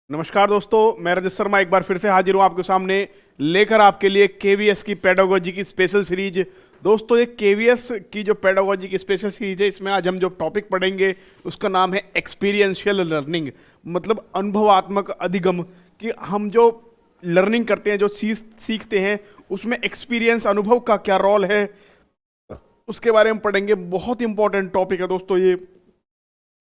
नमस्कार दोस्तों, मैं रजत शर्मा एक बार फिर से हाजिर हूँ आपके सामने लेकर आपके लिए केवीएस की पेडागोजी की स्पेशल सीरीज। दोस्तों, ये केवीएस की जो पेडागोजी की स्पेशल सीरीज है, इसमें आज हम जो टॉपिक पढ़ेंगे उसका नाम है एक्सपीरियंशियल लर्निंग, मतलब अनुभवात्मक अधिगम। कि हम जो लर्निंग करते हैं, जो सीखते हैं, उसमें एक्सपीरियंस, अनुभव का क्या रोल है, उसके बारे में पढ़ेंगे। बहुत इंपॉर्टेंट टॉपिक है दोस्तों ये।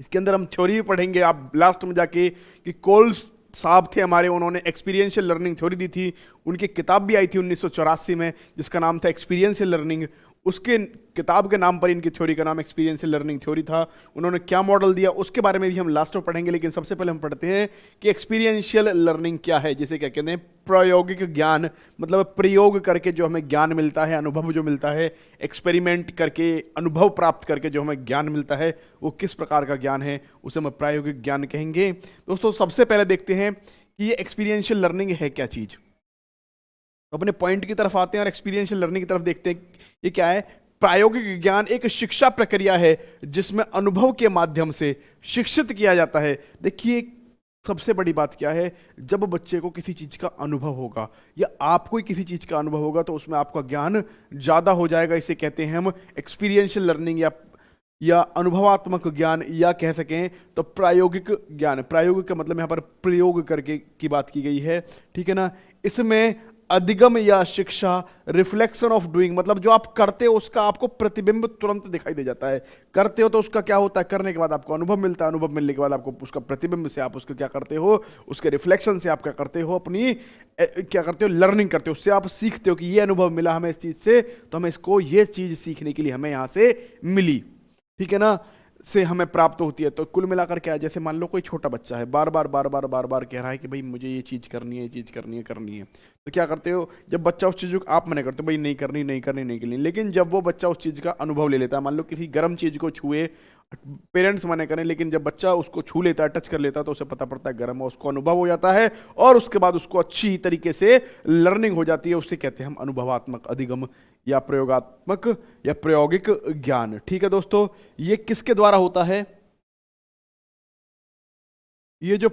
इसके अंदर हम थ्योरी भी पढ़ेंगे। आप लास्ट में जाके कि कोल्स साहब थे हमारे, उन्होंने एक्सपीरियंशियल लर्निंग थ्योरी दी थी। उनकी किताब भी आई थी 1984 में, जिसका नाम था एक्सपीरियंशियल लर्निंग। उसके किताब के नाम पर इनकी थ्योरी का नाम एक्सपीरियंशियल लर्निंग थ्योरी था। उन्होंने क्या मॉडल दिया उसके बारे में भी हम लास्ट में पढ़ेंगे, लेकिन सबसे पहले हम पढ़ते हैं कि एक्सपीरियंशियल लर्निंग क्या है। जिसे क्या कहते हैं, प्रायोगिक ज्ञान, मतलब प्रयोग करके जो हमें ज्ञान मिलता है, अनुभव जो मिलता है, एक्सपेरिमेंट करके अनुभव प्राप्त करके जो हमें ज्ञान मिलता है, वो किस प्रकार का ज्ञान है, उसे हम प्रायोगिक ज्ञान कहेंगे। दोस्तों, सबसे पहले देखते हैं कि ये एक्सपीरियंशियल लर्निंग है क्या चीज। तो अपने पॉइंट की तरफ आते हैं और एक्सपीरियंशियल लर्निंग की तरफ देखते हैं ये क्या है। प्रायोगिक ज्ञान एक शिक्षा प्रक्रिया है जिसमें अनुभव के माध्यम से शिक्षित किया जाता है। देखिए, सबसे बड़ी बात क्या है, जब बच्चे को किसी चीज का अनुभव होगा या आपको ही किसी चीज का अनुभव होगा तो उसमें आपका ज्ञान ज्यादा हो जाएगा। इसे कहते हैं हम एक्सपीरियंशियल लर्निंग या अनुभवात्मक ज्ञान, या कह सकें तो प्रायोगिक ज्ञान। प्रायोगिक का मतलब यहाँ पर प्रयोग करके की बात की गई है, ठीक है ना। इसमें अधिगम या शिक्षा, रिफ्लेक्शन ऑफ डूइंग, मतलब जो आप करते हो उसका आपको प्रतिबिंब तुरंत दिखाई दे जाता है। करते हो तो उसका क्या होता है, करने के बाद आपको अनुभव मिलता है, अनुभव मिलने के बाद आपको उसका प्रतिबिंब से आप उसको क्या करते हो, उसके रिफ्लेक्शन से आप क्या करते हो, अपनी क्या करते हो, लर्निंग करते हो। उससे आप सीखते हो कि ये अनुभव मिला हमें इस चीज से, तो हमें इसको ये चीज सीखने के लिए हमें यहां से मिली, ठीक है ना, से हमें प्राप्त होती है। तो कुल मिलाकर क्या है, जैसे मान लो कोई छोटा बच्चा है, बार बार बार बार बार बार कह रहा है कि भाई मुझे ये चीज़ करनी है, ये चीज़ करनी है, करनी है। तो क्या करते हो, जब बच्चा उस चीज़ को आप मना करते हो भाई नहीं करनी, नहीं करनी, नहीं करनी, लेकिन जब वो बच्चा उस चीज़ का अनुभव ले लेता है, मान लो किसी गर्म चीज़ को छुए, पेरेंट्स मना करें, लेकिन जब बच्चा उसको छू लेता है, टच कर लेता है, तो उसे पता पड़ता है गर्म है, उसको अनुभव हो जाता है और उसके बाद उसको अच्छी तरीके से लर्निंग हो जाती है। उससे कहते हैं हम अनुभवात्मक अधिगम या प्रयोगात्मक या प्रायोगिक ज्ञान, ठीक है दोस्तों। ये किसके द्वारा होता है, ये जो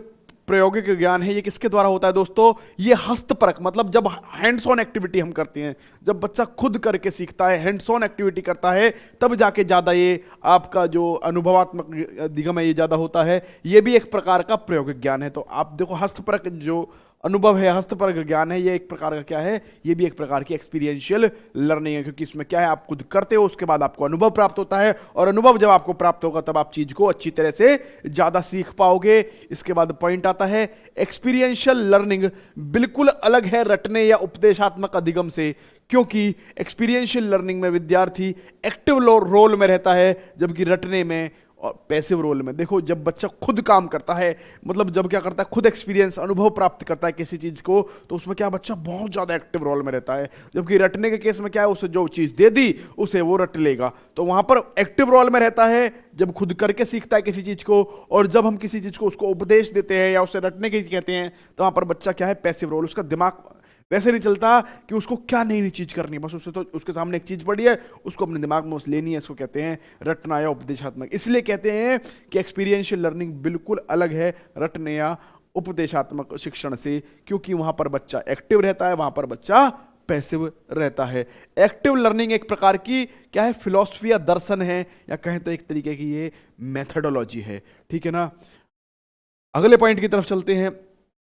प्रायोगिक ज्ञान है ये किसके द्वारा होता है दोस्तों, ये हस्तपरक, मतलब जब हैंड्स ऑन एक्टिविटी हम करते हैं, जब बच्चा खुद करके सीखता है, हैंड्स ऑन एक्टिविटी करता है, तब जाके ज्यादा ये आपका जो अनुभवात्मक अधिगम है ये ज्यादा होता है। ये भी एक प्रकार का प्रायोगिक ज्ञान है। तो आप देखो, हस्तपरक जो अनुभव है, हस्तपरक ज्ञान है, ये एक प्रकार का क्या है, ये भी एक प्रकार की एक्सपीरियंशियल लर्निंग है। क्योंकि इसमें क्या है, आप खुद करते हो, उसके बाद आपको अनुभव प्राप्त होता है, और अनुभव जब आपको प्राप्त होगा तब आप चीज को अच्छी तरह से ज्यादा सीख पाओगे। इसके बाद पॉइंट आता है, एक्सपीरियंशियल लर्निंग बिल्कुल अलग है रटने या उपदेशात्मक अधिगम से। क्योंकि एक्सपीरियंशियल लर्निंग में विद्यार्थी एक्टिव रोल में रहता है, जबकि रटने में और पैसिव रोल में। देखो, जब बच्चा खुद काम करता है, मतलब जब क्या करता है, खुद एक्सपीरियंस, अनुभव प्राप्त करता है किसी चीज को, तो उसमें क्या, बच्चा बहुत ज्यादा एक्टिव रोल में रहता है। जबकि रटने के केस में क्या है, उसे जो चीज दे दी उसे वो रट लेगा, तो वहां पर एक्टिव रोल में रहता है जब खुद करके सीखता है किसी चीज को। और जब हम किसी चीज को उसको उपदेश देते हैं या उसे रटने की कहते हैं, तो वहां पर बच्चा क्या है, पैसिव रोल। उसका दिमाग वैसे नहीं चलता कि उसको क्या नई नई चीज करनी है, बस उसे तो उसके सामने एक चीज पड़ी है, उसको अपने दिमाग में उस लेनी है। इसको कहते हैं रटना या उपदेशात्मक। इसलिए कहते हैं कि एक्सपीरियंशियल लर्निंग बिल्कुल अलग है रटने या उपदेशात्मक शिक्षण से, क्योंकि वहां पर बच्चा एक्टिव रहता है, वहां पर बच्चा पैसिव रहता है। एक्टिव लर्निंग एक प्रकार की क्या है, फिलॉसफी या दर्शन है, या कहें तो एक तरीके की ये मेथडोलॉजी है, ठीक है ना। अगले पॉइंट की तरफ चलते हैं।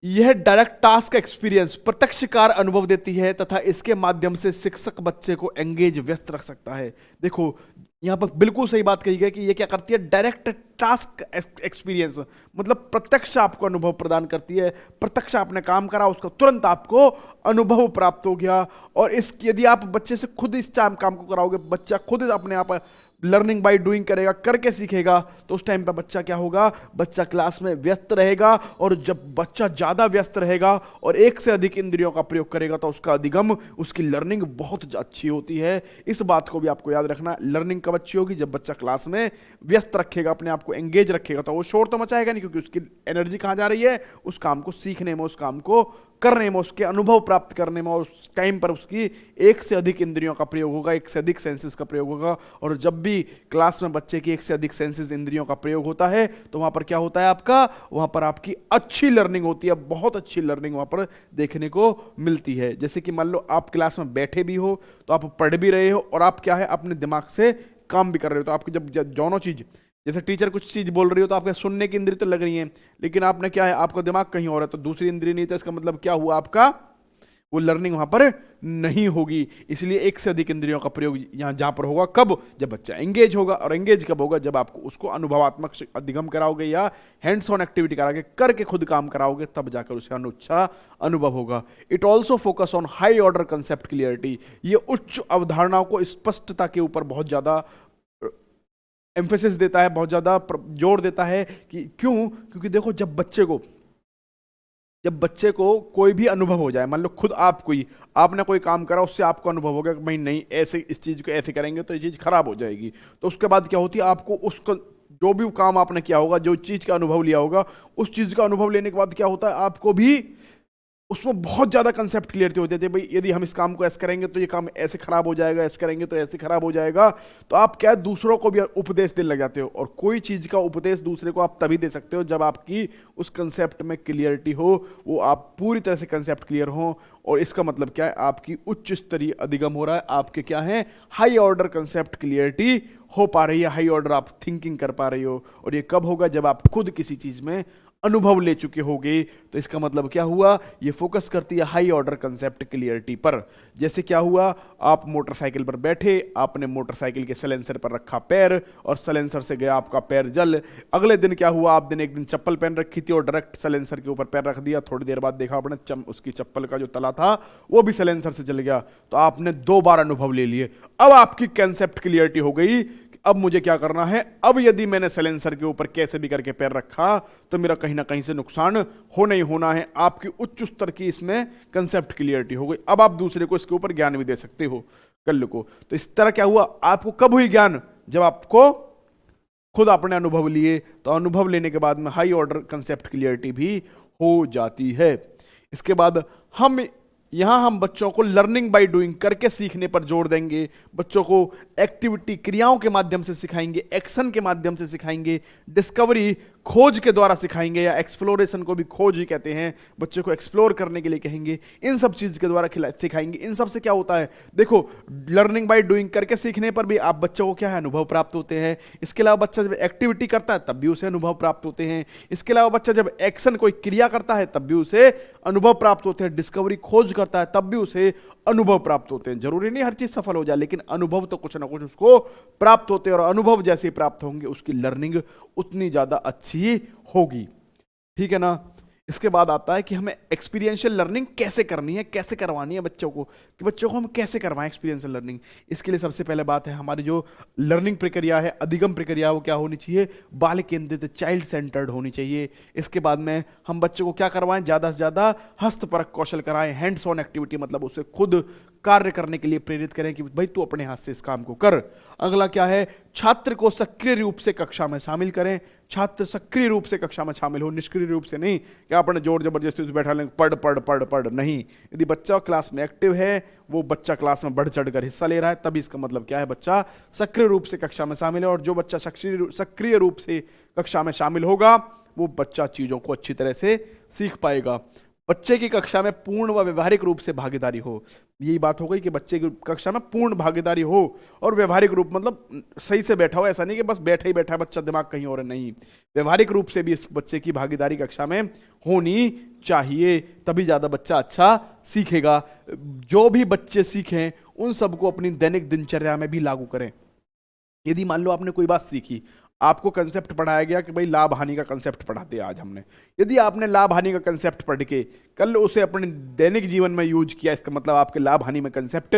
यह डायरेक्ट टास्क एक्सपीरियंस, प्रत्यक्षकार अनुभव देती है तथा इसके माध्यम से शिक्षक बच्चे को एंगेज, व्यस्त रख सकता है। देखो, यहां पर बिल्कुल सही बात कही गई कि यह क्या करती है, डायरेक्ट टास्क एक्सपीरियंस, मतलब प्रत्यक्ष आपको अनुभव प्रदान करती है। प्रत्यक्ष आपने काम करा, उसका तुरंत आपको अनुभव प्राप्त हो गया। और इस यदि आप बच्चे से खुद इस काम को कराओगे, बच्चा खुद अपने आप लर्निंग बाय डूइंग करेगा, करके सीखेगा, तो उस टाइम पर बच्चा क्या होगा, बच्चा क्लास में व्यस्त रहेगा। और जब बच्चा ज्यादा व्यस्त रहेगा और एक से अधिक इंद्रियों का प्रयोग करेगा, तो उसका अधिगम, उसकी लर्निंग बहुत अच्छी होती है। इस बात को भी आपको याद रखना। लर्निंग कब अच्छी होगी, जब बच्चा क्लास में व्यस्त रखेगा, अपने आप को एंगेज रखेगा। तो वो शोर तो मचाएगा नहीं, क्योंकि उसकी एनर्जी कहां जा रही है, उस काम को सीखने में, उस काम को करने में, उसके अनुभव प्राप्त करने में, और उस टाइम पर उसकी एक से अधिक इंद्रियों का प्रयोग होगा, एक से अधिक सेंसेस का प्रयोग होगा। और जब भी क्लास में बच्चे की एक से अधिक सेंसेस इंद्रियों का प्रयोग होता है तो वहां पर क्या होता है, आपका वहां पर आपकी अच्छी लर्निंग होती है, बहुत अच्छी लर्निंग वहां पर देखने को मिलती है। जैसे कि मान लो आप क्लास में बैठे भी हो तो आप पढ़ भी रहे हो और आप क्या है अपने दिमाग से काम भी कर रहे हो, तो आपकी जब दोनों चीज, जैसे टीचर कुछ चीज बोल रही हो तो आपके सुनने की इंद्री तो लग रही है, लेकिन आपने क्या है, आपका दिमाग कहीं और है, तो दूसरी इंद्री नहीं, तो इसका मतलब क्या हुआ, आपका वो लर्निंग वहां पर नहीं होगी। इसलिए एक से अधिक इंद्रियों का प्रयोग यहां जहां पर होगा, कब, जब बच्चा एंगेज होगा। और एंगेज कब होगा, जब आपको उसको अनुभवात्मक अधिगम कराओगे या हैंड्स ऑन एक्टिविटी कराओगे, करके खुद काम कराओगे, तब जाकर उसे अच्छा अनुभव होगा। It also focus on high order concept clarity, ये उच्च अवधारणाओं को स्पष्टता के ऊपर बहुत ज्यादा एम्फेसिस देता है, बहुत ज्यादा जोर देता है। कि क्यों, क्योंकि देखो जब बच्चे को कोई भी अनुभव हो जाए, मान लो खुद आपने कोई काम करा, उससे आपको अनुभव हो गया कि भाई नहीं, ऐसे इस चीज को ऐसे करेंगे तो ये चीज खराब हो जाएगी, तो उसके बाद क्या होती है, आपको उसको जो भी काम आपने किया होगा, जो चीज का अनुभव लिया होगा, उस चीज का अनुभव लेने के बाद क्या होता है, आपको भी उसमें बहुत ज्यादा कंसेप्ट क्लियरिटी होती है, भाई यदि हम इस काम को ऐसे करेंगे तो ये काम ऐसे खराब हो जाएगा, ऐसे करेंगे तो ऐसे खराब हो जाएगा। तो आप क्या दूसरों को भी उपदेश देने लग जाते हो, और कोई चीज का उपदेश दूसरे को आप तभी दे सकते हो जब आपकी उस कंसेप्ट में क्लियरिटी हो, वो आप पूरी तरह से कंसेप्ट क्लियर हो। और इसका मतलब क्या है, आपकी उच्च स्तरीय अधिगम हो रहा है, आपके क्या है, हाई ऑर्डर कंसेप्ट क्लियरिटी हो पा रही है, हाई ऑर्डर आप थिंकिंग कर पा रही हो। और ये कब होगा, जब आप खुद किसी चीज में अनुभव ले चुके होगे। तो इसका मतलब क्या हुआ, ये फोकस करती है हाई ऑर्डर कंसेप्ट क्लियरिटी पर। जैसे क्या हुआ, आप मोटरसाइकिल पर बैठे, आपने मोटरसाइकिल के साइलेंसर पर रखा पैर, और साइलेंसर से गया आपका पैर जल। अगले दिन क्या हुआ, आपने एक दिन चप्पल पहन रखी थी और डायरेक्ट साइलेंसर के ऊपर पैर रख दिया, थोड़ी देर बाद देखा आपने उसकी चप्पल का जो तला था वो भी साइलेंसर से जल गया, तो आपने 2 बार अनुभव ले लिए। अब आपकी कंसेप्ट क्लियरिटी हो गई, अब मुझे क्या करना है, अब यदि मैंने साइलेंसर के ऊपर कैसे भी करके पैर रखा तो मेरा कहीं ना कहीं से नुकसान होना ही होना है। आपकी उच्च स्तर की इसमें कंसेप्ट क्लियरिटी हो गई, अब आप दूसरे को इसके ऊपर ज्ञान भी दे सकते हो कल को। तो इस तरह क्या हुआ, आपको कब हुई ज्ञान, जब आपको खुद आपने अनुभव लिए, तो अनुभव लेने के बाद में हाई ऑर्डर कंसेप्ट क्लियरिटी भी हो जाती है। इसके बाद हम बच्चों को लर्निंग बाय डूइंग, करके सीखने पर जोर देंगे। बच्चों को एक्टिविटी, क्रियाओं के माध्यम से सिखाएंगे, एक्शन के माध्यम से सिखाएंगे, डिस्कवरी, खोज के द्वारा सिखाएंगे, या एक्सप्लोरेशन को भी खोज ही कहते हैं, बच्चों को एक्सप्लोर करने के लिए कहेंगे, इन सब चीज के द्वारा सिखाएंगे। इन सब से क्या होता है, देखो लर्निंग बाय डूइंग, करके सीखने पर भी आप बच्चों को क्या है, अनुभव प्राप्त होते हैं। इसके अलावा बच्चा जब एक्टिविटी करता है तब भी उसे अनुभव प्राप्त होते हैं। इसके अलावा बच्चा जब एक्शन, कोई क्रिया करता है तब भी उसे अनुभव प्राप्त होते हैं। डिस्कवरी, खोज करता है तब भी उसे अनुभव प्राप्त होते हैं। जरूरी नहीं हर चीज सफल हो जाए, लेकिन अनुभव तो कुछ ना कुछ उसको प्राप्त होते हैं, और अनुभव जैसे ही प्राप्त होंगे उसकी लर्निंग उतनी ज्यादा अच्छी होगी। ठीक है ना। इसके बाद आता है कि हमें एक्सपीरियंशियल लर्निंग कैसे करनी है, कैसे करवानी है बच्चों को, कि बच्चों को हम कैसे करवाएं एक्सपीरियंशियल लर्निंग। इसके लिए सबसे पहले बात है, हमारी जो लर्निंग प्रक्रिया है, अधिगम प्रक्रिया, वो क्या होनी चाहिए, बाल केंद्रित, चाइल्ड सेंटर्ड होनी चाहिए। इसके बाद में हम बच्चों को क्या करवाएं, ज़्यादा से ज़्यादा हस्तपरक कौशल कराएं, हैंड्स ऑन एक्टिविटी, मतलब उसे खुद कार्य करने के लिए प्रेरित करें कि भाई तू अपने हाथ से इस काम को कर। अगला क्या है, छात्र को सक्रिय रूप से कक्षा में शामिल करें। छात्र सक्रिय रूप से कक्षा में शामिल हो, निष्क्रिय रूप से नहीं कि आपने जोर जबरदस्ती उसे बैठा लें, पढ़ पढ़ पढ़ पढ़, नहीं। यदि बच्चा क्लास में एक्टिव है, वो बच्चा क्लास में बढ़ चढ़ कर हिस्सा ले रहा है, तभी इसका मतलब क्या है, बच्चा सक्रिय रूप से कक्षा में शामिल है। और जो बच्चा सक्रिय रूप से कक्षा में शामिल होगा, वो बच्चा चीजों को अच्छी तरह से सीख पाएगा। बच्चे की कक्षा में पूर्ण व व्यवहारिक रूप से भागीदारी हो। यही बात हो गई कि बच्चे की कक्षा में पूर्ण भागीदारी हो, और व्यवहारिक रूप मतलब सही से बैठा हो, ऐसा नहीं कि बस बैठा ही बैठा है बच्चा, दिमाग कहीं और है, नहीं। व्यवहारिक रूप से भी इस बच्चे की भागीदारी कक्षा में होनी चाहिए, तभी ज्यादा बच्चा अच्छा सीखेगा। जो भी बच्चे सीखें उन सबको अपनी दैनिक दिनचर्या में भी लागू करें। यदि मान लो आपने कोई बात सीखी, आपको कंसेप्ट पढ़ाया गया कि भाई लाभ हानि का कंसेप्ट पढ़ाते हैं आज हमने, यदि आपने लाभ हानि का कंसेप्ट पढ़ के कल उसे अपने दैनिक जीवन में यूज किया, इसका मतलब आपके लाभ हानि में कंसेप्ट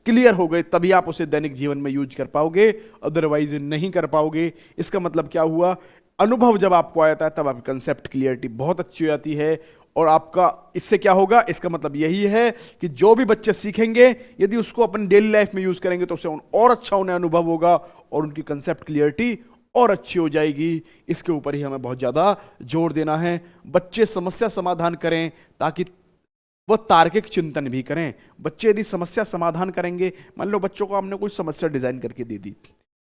क्लियर हो गए, तभी आप उसे दैनिक जीवन में यूज कर पाओगे, अदरवाइज नहीं कर पाओगे। इसका मतलब क्या हुआ, अनुभव जब आपको आता है तब आपकी कंसेप्ट क्लियरिटी बहुत अच्छी हो जाती है। और आपका इससे क्या होगा, इसका मतलब यही है कि जो भी बच्चे सीखेंगे, यदि उसको अपनी डेली लाइफ में यूज करेंगे तो उससे और अच्छा उन्हें अनुभव होगा, और उनकी कंसेप्ट क्लियरिटी और अच्छी हो जाएगी। इसके ऊपर ही हमें बहुत ज्यादा जोर देना है। बच्चे समस्या समाधान करें ताकि वो तार्किक चिंतन भी करें। बच्चे यदि समस्या समाधान करेंगे, मान लो बच्चों को हमने कोई समस्या डिजाइन करके दे दी,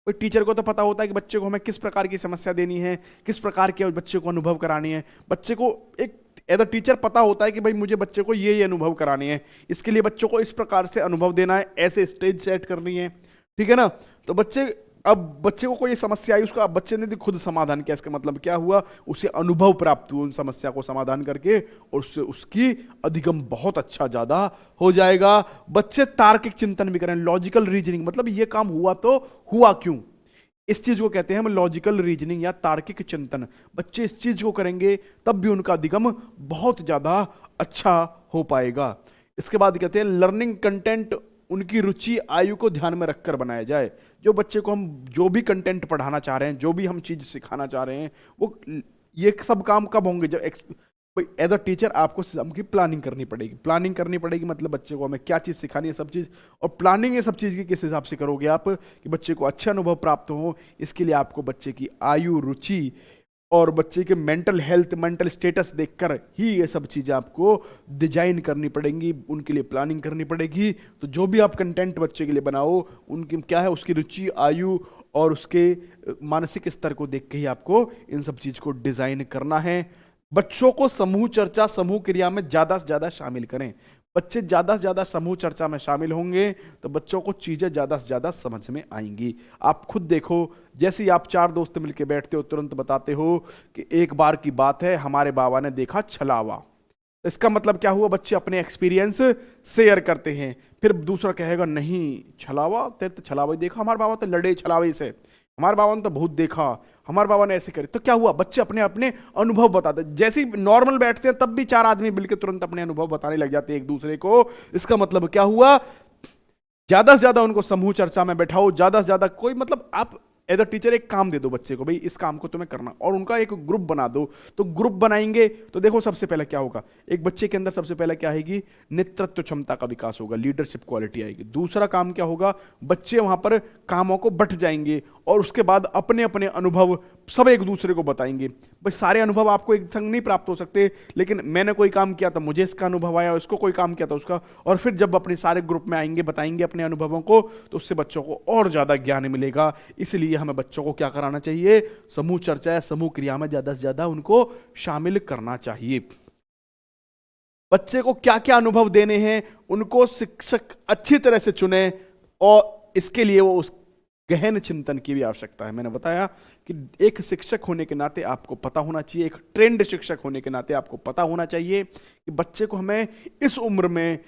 कोई टीचर को तो पता होता है कि बच्चे को हमें किस प्रकार की समस्या देनी है, किस प्रकार के बच्चे को अनुभव करानी है। बच्चे को एक एज अ टीचर पता होता है कि भाई मुझे बच्चे को ये अनुभव कराने हैं, इसके लिए बच्चों को इस प्रकार से अनुभव देना है, ऐसे स्टेज सेट करनी है, ठीक है ना। तो अब बच्चे को कोई समस्या आई, उसका अब बच्चे ने खुद समाधान किया, इसका मतलब क्या हुआ, उसे अनुभव प्राप्त हुआ उन समस्या को समाधान करके, और उससे उसकी अधिगम बहुत अच्छा ज्यादा हो जाएगा। बच्चे तार्किक चिंतन भी करें, लॉजिकल रीजनिंग, मतलब ये काम हुआ तो हुआ क्यों, इस चीज को कहते हैं हम लॉजिकल रीजनिंग या तार्किक चिंतन। बच्चे इस चीज को करेंगे तब भी उनका अधिगम बहुत ज्यादा अच्छा हो पाएगा। इसके बाद कहते हैं लर्निंग कंटेंट उनकी रुचि आयु को ध्यान में रखकर बनाया जाए। जो बच्चे को हम जो भी कंटेंट पढ़ाना चाह रहे हैं, जो भी हम चीज सिखाना चाह रहे हैं, वो ये सब काम कब होंगे, जब एज अ टीचर आपको सिस्टम की प्लानिंग करनी पड़ेगी। प्लानिंग करनी पड़ेगी मतलब बच्चे को हमें क्या चीज़ सिखानी है, सब चीज़। और प्लानिंग ये सब चीज़ की किस हिसाब से करोगे आप कि बच्चे को अच्छा अनुभव प्राप्त हो। इसके लिए आपको बच्चे की आयु, रुचि और बच्चे के मेंटल हेल्थ, मेंटल स्टेटस देखकर ही ये सब चीज़ें आपको डिजाइन करनी पड़ेंगी, उनके लिए प्लानिंग करनी पड़ेगी। तो जो भी आप कंटेंट बच्चे के लिए बनाओ, उनकी क्या है, उसकी रुचि, आयु और उसके मानसिक स्तर को देख के ही आपको इन सब चीज़ को डिजाइन करना है। बच्चों को समूह चर्चा, समूह क्रिया में ज्यादा से ज्यादा शामिल करें। बच्चे ज्यादा से ज्यादा समूह चर्चा में शामिल होंगे तो बच्चों को चीजें ज्यादा से ज्यादा समझ में आएंगी। आप खुद देखो, जैसे ही आप 4 दोस्त मिलकर बैठते हो, तुरंत बताते हो कि एक बार की बात है हमारे बाबा ने देखा छलावा। इसका मतलब क्या हुआ, बच्चे अपने एक्सपीरियंस शेयर करते हैं। फिर दूसरा कहेगा नहीं छलावा, तो छलावा देखा, हमारे बाबा तो लड़े छलावे से, हमारे बाबा ने तो बहुत देखा, हमारे बाबा ने ऐसे करे। तो क्या हुआ, बच्चे अपने अपने अनुभव बताते। जैसे ही नॉर्मल बैठते हैं तब भी 4 आदमी मिलकर तुरंत अपने अनुभव बताने लग जाते हैं एक दूसरे को। इसका मतलब क्या हुआ, ज्यादा से ज्यादा उनको समूह चर्चा में बैठाओ, ज्यादा से ज्यादा कोई, मतलब आप एज अ टीचर एक काम दे दो बच्चे को, भाई इस काम को तुम्हें करना, और उनका एक ग्रुप बना दो। तो ग्रुप बनाएंगे तो देखो सबसे पहले क्या होगा, एक बच्चे के अंदर सबसे पहले क्या आएगी, नेतृत्व क्षमता का विकास होगा, लीडरशिप क्वालिटी आएगी। दूसरा काम क्या होगा, बच्चे वहां पर कामों को बंट जाएंगे और उसके बाद अपने अपने अनुभव सब एक दूसरे को बताएंगे। भाई सारे अनुभव आपको एक संग नहीं प्राप्त हो सकते, लेकिन मैंने कोई काम किया था मुझे इसका अनुभव आया, उसको कोई काम किया था उसका, और फिर जब अपने सारे ग्रुप में आएंगे बताएंगे अपने अनुभवों को, तो उससे बच्चों को और ज्यादा ज्ञान मिलेगा। इसलिए हमें बच्चों को क्या कराना चाहिए, समूह चर्चा या समूह क्रिया में ज्यादा से ज्यादा उनको शामिल करना चाहिए। बच्चे को क्या क्या अनुभव देने हैं उनको शिक्षक अच्छी तरह से चुने, और इसके लिए वो उस गहन चिंतन की भी आवश्यकता है। मैंने बताया कि एक शिक्षक होने के नाते आपको पता होना चाहिए, एक ट्रेंड शिक्षक होने के नाते आपको पता होना चाहिए कि बच्चे को हमें इस उम्र में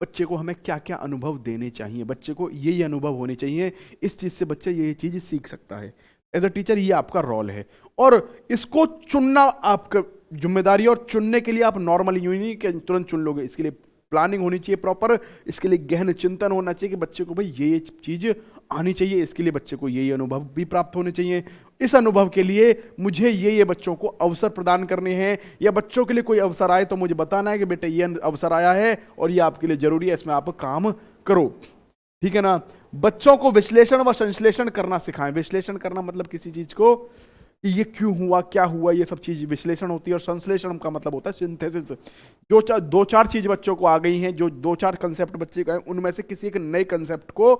बच्चे को हमें क्या क्या अनुभव देने चाहिए, बच्चे को ये अनुभव होने चाहिए, इस चीज से बच्चे ये चीज सीख सकता है। एज अ टीचर ये आपका रोल है, और इसको चुनना आपका जिम्मेदारी, और चुनने के लिए आप नॉर्मल यूं नहीं कि तुरंत चुन लोगे, इसके लिए प्लानिंग होनी चाहिए प्रॉपर, इसके लिए गहन चिंतन होना चाहिए कि बच्चे को भाई ये चीज आनी चाहिए, इसके लिए बच्चे को ये अनुभव भी प्राप्त होने चाहिए। इस अनुभव के लिए मुझे ये बच्चों को अवसर प्रदान करने हैं, या बच्चों के लिए कोई अवसर आए तो मुझे बताना है कि बेटा ये अवसर आया है और ये आपके लिए जरूरी है, इसमें आप काम करो, ठीक है ना। बच्चों को विश्लेषण व संश्लेषण करना सिखाएं। विश्लेषण करना मतलब किसी चीज को कि ये क्यों हुआ, क्या हुआ, ये सब चीज विश्लेषण होती है। और संश्लेषण का मतलब होता है सिंथेसिस। जो 2-4 चीज बच्चों को आ गई हैं, जो 2-4 कंसेप्ट बच्चे का है, उनमें से किसी एक नए कंसेप्ट को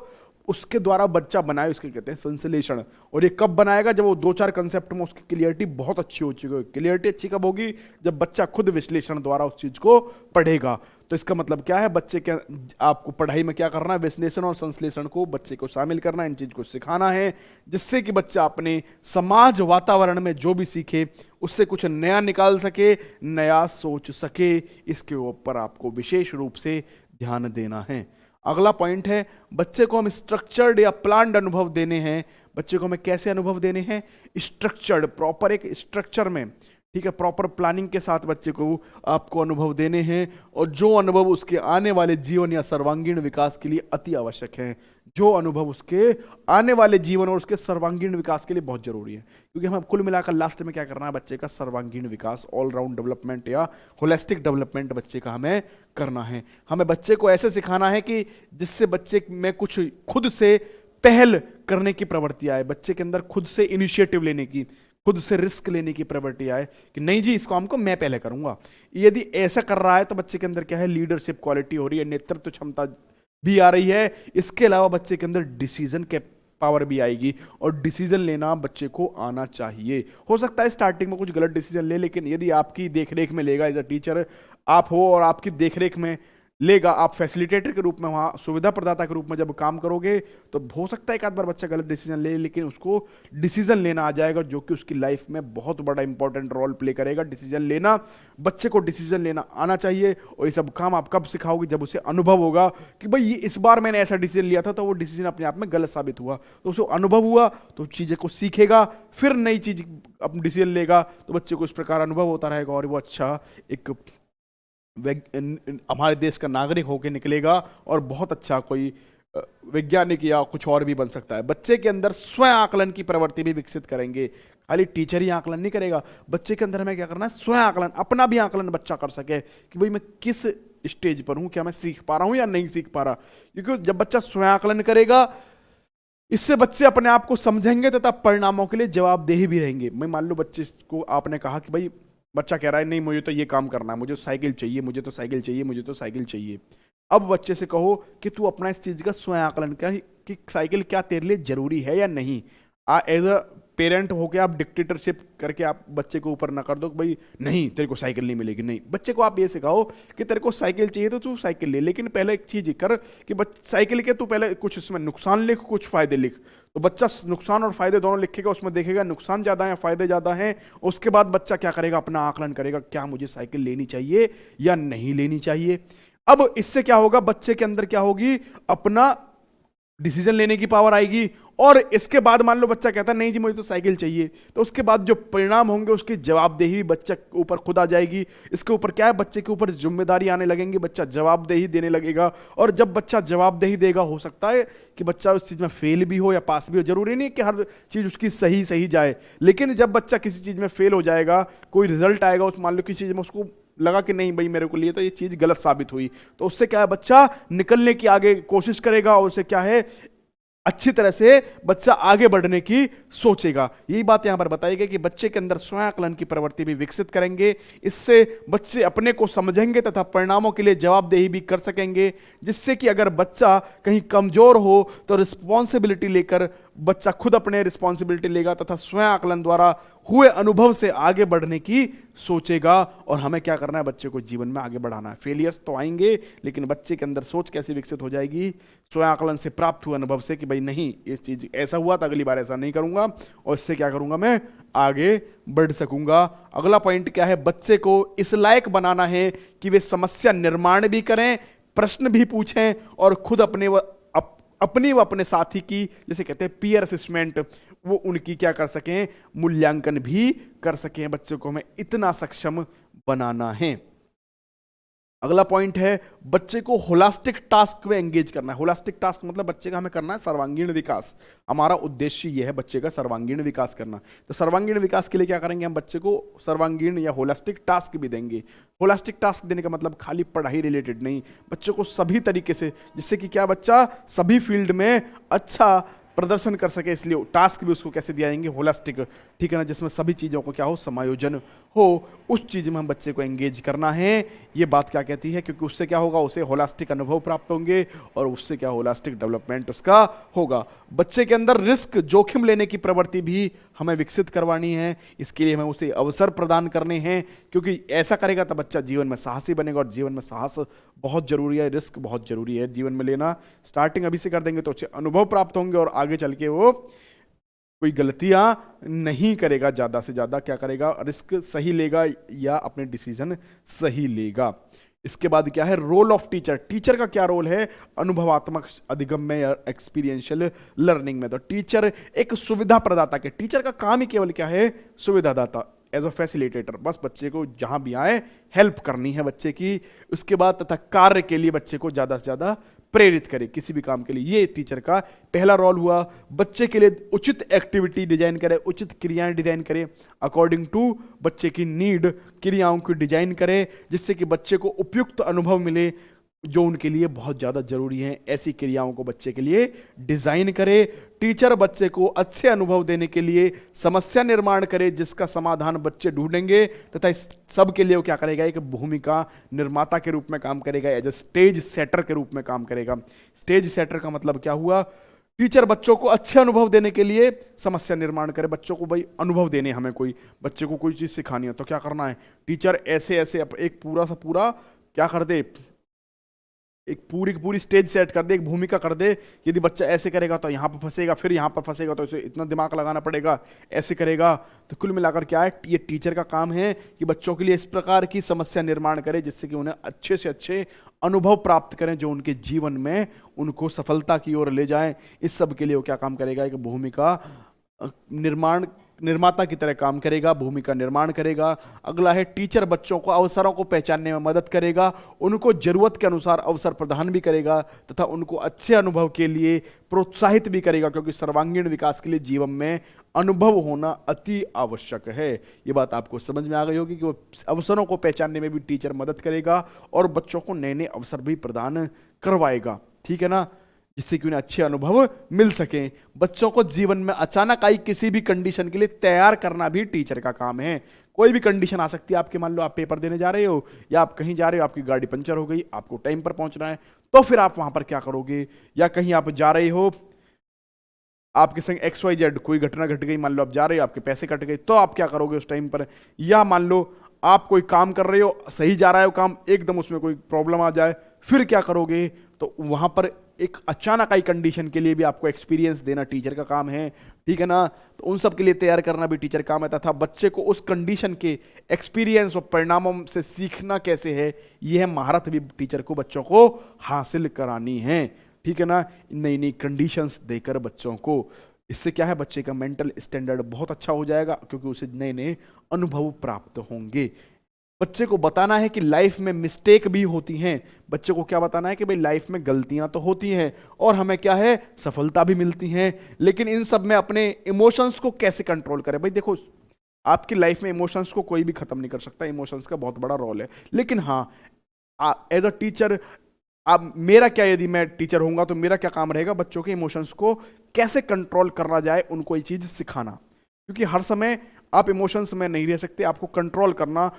उसके द्वारा बच्चा बनाए, उसके कहते हैं संश्लेषण। और ये कब बनाएगा, जब वो 2-4 कंसेप्ट में उसकी क्लियरिटी बहुत अच्छी हो चुकी है। क्लियरिटी अच्छी कब होगी, जब बच्चा खुद विश्लेषण द्वारा उस चीज को पढ़ेगा। तो इसका मतलब क्या है, बच्चे क्या, आपको पढ़ाई में क्या करना है, विश्लेषण और संश्लेषण को बच्चे को शामिल करना, इन चीज को सिखाना है, जिससे कि बच्चा अपने समाज वातावरण में जो भी सीखे उससे कुछ नया निकाल सके, नया सोच सके। इसके ऊपर आपको विशेष रूप से ध्यान देना है। अगला पॉइंट है, बच्चे को हम स्ट्रक्चर्ड या प्लान्ड अनुभव देने हैं। बच्चे को हमें कैसे अनुभव देने हैं, स्ट्रक्चर्ड, प्रॉपर एक स्ट्रक्चर में, ठीक है, प्रॉपर प्लानिंग के साथ बच्चे को आपको अनुभव देने हैं, और जो अनुभव उसके आने वाले जीवन या सर्वांगीण विकास के लिए अति आवश्यक है। जो अनुभव उसके आने वाले जीवन और उसके सर्वांगीण विकास के लिए बहुत जरूरी है, क्योंकि हम कुल मिलाकर लास्ट में क्या करना है, बच्चे का सर्वांगीण विकास, ऑलराउंड डेवलपमेंट या होलिस्टिक डेवलपमेंट बच्चे का हमें करना है। हमें बच्चे को ऐसे सिखाना है कि जिससे बच्चे में कुछ खुद से पहल करने की प्रवृत्ति आए, बच्चे के अंदर खुद से इनिशिएटिव लेने की, खुद से रिस्क लेने की प्रवृत्ति आए कि नहीं जी, इस काम को मैं पहले करूंगा। यदि ऐसा कर रहा है तो बच्चे के अंदर क्या है, लीडरशिप क्वालिटी हो रही है, नेतृत्व क्षमता भी आ रही है। इसके अलावा बच्चे के अंदर डिसीजन के पावर भी आएगी, और डिसीजन लेना बच्चे को आना चाहिए। हो सकता है स्टार्टिंग में कुछ गलत डिसीजन ले, लेकिन यदि आपकी देखरेख में लेगा, एज अ टीचर आप हो और आपकी देखरेख में लेगा, आप फैसिलिटेटर के रूप में, वहाँ सुविधा प्रदाता के रूप में जब काम करोगे, तो हो सकता है एक आध बार बच्चा गलत डिसीजन ले, लेकिन उसको डिसीजन लेना आ जाएगा, जो कि उसकी लाइफ में बहुत बड़ा इंपॉर्टेंट रोल प्ले करेगा। डिसीजन लेना, बच्चे को डिसीजन लेना आना चाहिए। और ये सब काम आप कब सिखाओगे, जब उसे अनुभव होगा कि भाई ये इस बार मैंने ऐसा डिसीजन लिया था तो वो डिसीजन अपने आप में गलत साबित हुआ, तो उसे अनुभव हुआ तो चीज़ें को सीखेगा, फिर नई चीज अपनी डिसीजन लेगा, तो बच्चे को इस प्रकार अनुभव होता रहेगा और वो अच्छा एक हमारे देश का नागरिक होकर निकलेगा और बहुत अच्छा कोई वैज्ञानिक या कुछ और भी बन सकता है। बच्चे के अंदर स्वयं आकलन की प्रवृत्ति भी विकसित करेंगे। खाली टीचर ही आकलन नहीं करेगा, बच्चे के अंदर हमें क्या करना है, स्वयं आकलन, अपना भी आकलन बच्चा कर सके कि भाई मैं किस स्टेज पर हूं, क्या मैं सीख पा रहा हूं या नहीं सीख पा रहा। क्योंकि जब बच्चा स्वयं आकलन करेगा, इससे बच्चे अपने आप को समझेंगे तथा परिणामों के लिए जवाबदेही भी रहेंगे। मैं मान लो बच्चे को आपने कहा कि भाई, बच्चा कह रहा है नहीं मुझे तो ये काम करना है, मुझे साइकिल चाहिए, मुझे तो साइकिल चाहिए, मुझे तो साइकिल चाहिए। अब बच्चे से कहो कि तू अपना इस चीज का स्वयं आकलन कर कि साइकिल क्या तेरे लिए जरूरी है या नहीं। एज अ पेरेंट होके आप डिक्टेटरशिप करके आप बच्चे को ऊपर ना कर दो कि भाई नहीं तेरे को साइकिल नहीं मिलेगी। नहीं, बच्चे को आप ये सिखाओ कि तेरे को साइकिल चाहिए तो तू साइकिल ले, लेकिन पहले एक चीज कर कि साइकिल के तू पहले कुछ इसमें नुकसान लिख, कुछ फायदे लिख। तो बच्चा नुकसान और फायदे दोनों लिखेगा, उसमें देखेगा नुकसान ज्यादा है फायदे ज्यादा हैं। उसके बाद बच्चा क्या करेगा, अपना आकलन करेगा, क्या मुझे साइकिल लेनी चाहिए या नहीं लेनी चाहिए। अब इससे क्या होगा, बच्चे के अंदर क्या होगी, अपना डिसीजन लेने की पावर आएगी। और इसके बाद मान लो बच्चा कहता है नहीं जी मुझे तो साइकिल चाहिए, तो उसके बाद जो परिणाम होंगे उसकी जवाबदेही भी बच्चे के ऊपर खुद आ जाएगी। इसके ऊपर क्या है, बच्चे के ऊपर जिम्मेदारी आने लगेंगी, बच्चा जवाबदेही देने लगेगा। और जब बच्चा जवाबदेही देगा, हो सकता है कि बच्चा उस चीज में फेल भी हो या पास भी हो, जरूरी नहीं कि हर चीज उसकी सही सही जाए। लेकिन जब बच्चा किसी चीज में फेल हो जाएगा, कोई रिजल्ट आएगा, उस मान लो किसी चीज में उसको लगा कि नहीं भाई मेरे को लिए तो ये चीज गलत साबित हुई, तो उससे क्या है, बच्चा निकलने की आगे कोशिश करेगा और उसे क्या है, अच्छी तरह से बच्चा आगे बढ़ने की सोचेगा। यही बात यहां पर बताई गई कि बच्चे के अंदर स्वयं आकलन की प्रवृत्ति भी विकसित करेंगे। इससे बच्चे अपने को समझेंगे तथा परिणामों के लिए जवाबदेही भी कर सकेंगे, जिससे कि अगर बच्चा कहीं कमजोर हो तो रिस्पॉन्सिबिलिटी लेकर बच्चा खुद अपने रिस्पॉन्सिबिलिटी लेगा तथा स्वयं आकलन द्वारा हुए अनुभव से आगे बढ़ने की सोचेगा। और हमें क्या करना है, बच्चे को जीवन में आगे बढ़ाना है। फेलियर्स तो आएंगे, लेकिन बच्चे के अंदर सोच कैसे विकसित हो जाएगी, स्वयं आकलन से प्राप्त हुए अनुभव से कि भाई नहीं इस चीज ऐसा हुआ तो अगली बार ऐसा नहीं करूंगा, और इससे क्या करूंगा, मैं आगे बढ़ सकूंगा। अगला पॉइंट क्या है, बच्चे को इस लायक बनाना है कि वे समस्या निर्माण भी करें, प्रश्न भी पूछें और खुद अपनी व अपने साथी की, जैसे कहते हैं पीयर असेसमेंट, वो उनकी क्या कर सकें, मूल्यांकन भी कर सकें। बच्चों को हमें इतना सक्षम बनाना है। अगला पॉइंट है, बच्चे को होलास्टिक टास्क में एंगेज करना है। होलास्टिक टास्क मतलब बच्चे का हमें करना है सर्वांगीण विकास। हमारा उद्देश्य यह है बच्चे का सर्वांगीण विकास करना। तो सर्वांगीण विकास के लिए क्या करेंगे, हम बच्चे को सर्वांगीण या होलास्टिक टास्क भी देंगे। होलास्टिक टास्क देने का मतलब खाली पढ़ाई रिलेटेड नहीं, बच्चों को सभी तरीके से, जिससे कि क्या बच्चा सभी फील्ड में अच्छा प्रदर्शन कर सके। इसलिए टास्क भी उसको कैसे दिया जाएंगे, होलास्टिक, ठीक है ना, जिसमें सभी चीज़ों को क्या हो, समायोजन हो, उस चीज़ में हम बच्चे को एंगेज करना है। ये बात क्या कहती है, क्योंकि उससे क्या होगा, उसे होलास्टिक अनुभव प्राप्त होंगे और उससे क्या होलास्टिक डेवलपमेंट उसका होगा। बच्चे के अंदर रिस्क, जोखिम लेने की प्रवृत्ति भी हमें विकसित करवानी है। इसके लिए हमें उसे अवसर प्रदान करने हैं, क्योंकि ऐसा करेगा तो बच्चा जीवन में साहसी बनेगा, और जीवन में साहस बहुत जरूरी है, रिस्क बहुत जरूरी है जीवन में लेना। स्टार्टिंग अभी से कर देंगे तो अच्छे अनुभव प्राप्त होंगे और आगे चल के वो कोई गलतियां नहीं करेगा, ज्यादा से ज्यादा क्या करेगा, रिस्क सही लेगा या अपने डिसीजन सही लेगा। इसके बाद क्या है, रोल ऑफ टीचर। टीचर का क्या रोल है, अनुभवात्मक अधिगम में या एक्सपीरियंशियल लर्निंग में। तो टीचर एक सुविधा प्रदाता के, टीचर का काम ही केवल क्या है, सुविधादाता, एज अ फैसिलिटेटर। बस बच्चे को जहां भी आए हेल्प करनी है बच्चे की। उसके बाद तथा कार्य के लिए बच्चे को ज्यादा से ज्यादा प्रेरित करे किसी भी काम के लिए। ये टीचर का पहला रोल हुआ। बच्चे के लिए उचित एक्टिविटी डिजाइन करे, उचित क्रियाएं डिजाइन करे, अकॉर्डिंग टू बच्चे की नीड क्रियाओं की डिजाइन करे, जिससे कि बच्चे को उपयुक्त अनुभव मिले, जो उनके लिए बहुत ज़्यादा जरूरी है। ऐसी क्रियाओं को बच्चे के लिए डिजाइन करे। टीचर बच्चे को अच्छे अनुभव देने के लिए समस्या निर्माण करे जिसका समाधान बच्चे ढूंढेंगे, तथा इस सब के लिए वो क्या करेगा, एक भूमिका निर्माता के रूप में काम करेगा, एज ए स्टेज सेटर के रूप में काम करेगा। स्टेज सेटर का मतलब क्या हुआ, टीचर बच्चों को अच्छे अनुभव देने के लिए समस्या निर्माण करे। बच्चों को भाई अनुभव देने, हमें कोई बच्चे को कोई चीज़ सिखानी है तो क्या करना है, टीचर ऐसे ऐसे एक पूरा सा पूरा क्या कर दे, एक पूरी की पूरी स्टेज सेट कर दे, एक भूमिका कर दे। यदि बच्चा ऐसे करेगा तो यहाँ पर फंसेगा, फिर यहाँ पर फंसेगा तो इसे इतना दिमाग लगाना पड़ेगा, ऐसे करेगा। तो कुल मिलाकर क्या है, ये टीचर का काम है कि बच्चों के लिए इस प्रकार की समस्या निर्माण करे जिससे कि उन्हें अच्छे से अच्छे अनुभव प्राप्त करें जो उनके जीवन में उनको सफलता की ओर ले जाएं। इस सब के लिए वो क्या काम करेगा, एक भूमिका निर्माता की तरह काम करेगा, भूमिका निर्माण करेगा। अगला है, टीचर बच्चों को अवसरों को पहचानने में मदद करेगा, उनको जरूरत के अनुसार अवसर प्रदान भी करेगा तथा उनको अच्छे अनुभव के लिए प्रोत्साहित भी करेगा, क्योंकि सर्वांगीण विकास के लिए जीवन में अनुभव होना अति आवश्यक है। ये बात आपको समझ में आ गई होगी कि वो अवसरों को पहचानने में भी टीचर मदद करेगा और बच्चों को नए नए अवसर भी प्रदान करवाएगा, ठीक है ना, जिससे कि उन्हें अच्छे अनुभव मिल सके। बच्चों को जीवन में अचानक आई किसी भी कंडीशन के लिए तैयार करना भी टीचर का काम है। कोई भी कंडीशन आ सकती है आपके, मान लो आप पेपर देने जा रहे हो या आप कहीं जा रहे हो, आपकी गाड़ी पंचर हो गई, आपको टाइम पर पहुंचना है, तो फिर आप वहां पर क्या करोगे, या कहीं आप जा रहे हो, आपके संग XYZ कोई घटना घट गई, मान लो आप जा रहे हो, आपके पैसे कट गए, तो आप क्या करोगे उस टाइम पर। या मान लो आप कोई काम कर रहे हो, सही जा रहा है वो काम, एकदम उसमें कोई प्रॉब्लम आ जाए, फिर क्या करोगे। तो वहां पर एक अचानक आई कंडीशन के लिए भी आपको एक्सपीरियंस देना टीचर का काम है, ठीक है ना। तो उन सब के लिए तैयार करना भी टीचर काम है, तथा बच्चे को उस कंडीशन के एक्सपीरियंस और परिणामों से सीखना कैसे है, यह महारत भी टीचर को बच्चों को हासिल करानी है, ठीक है ना। नई नई कंडीशंस देकर बच्चों को, इससे क्या है, बच्चे का मेंटल स्टैंडर्ड बहुत अच्छा हो जाएगा, क्योंकि उसे नए नए अनुभव प्राप्त होंगे। बच्चे को बताना है कि लाइफ में मिस्टेक भी होती हैं। बच्चे को क्या बताना है कि भाई लाइफ में गलतियां तो होती हैं और हमें क्या है, सफलता भी मिलती हैं, लेकिन इन सब में अपने इमोशंस को कैसे कंट्रोल करें। भाई देखो, आपकी लाइफ में इमोशंस को कोई भी खत्म नहीं कर सकता, इमोशंस का बहुत बड़ा रोल है, लेकिन हाँ, एज अ टीचर अब मेरा क्या, यदि मैं टीचर होऊंगा तो मेरा क्या काम रहेगा, बच्चों के इमोशंस को कैसे कंट्रोल करना जाए, उनको ये चीज सिखाना। क्योंकि हर समय आप इमोशंस में नहीं रह सकते, आपको कंट्रोल करना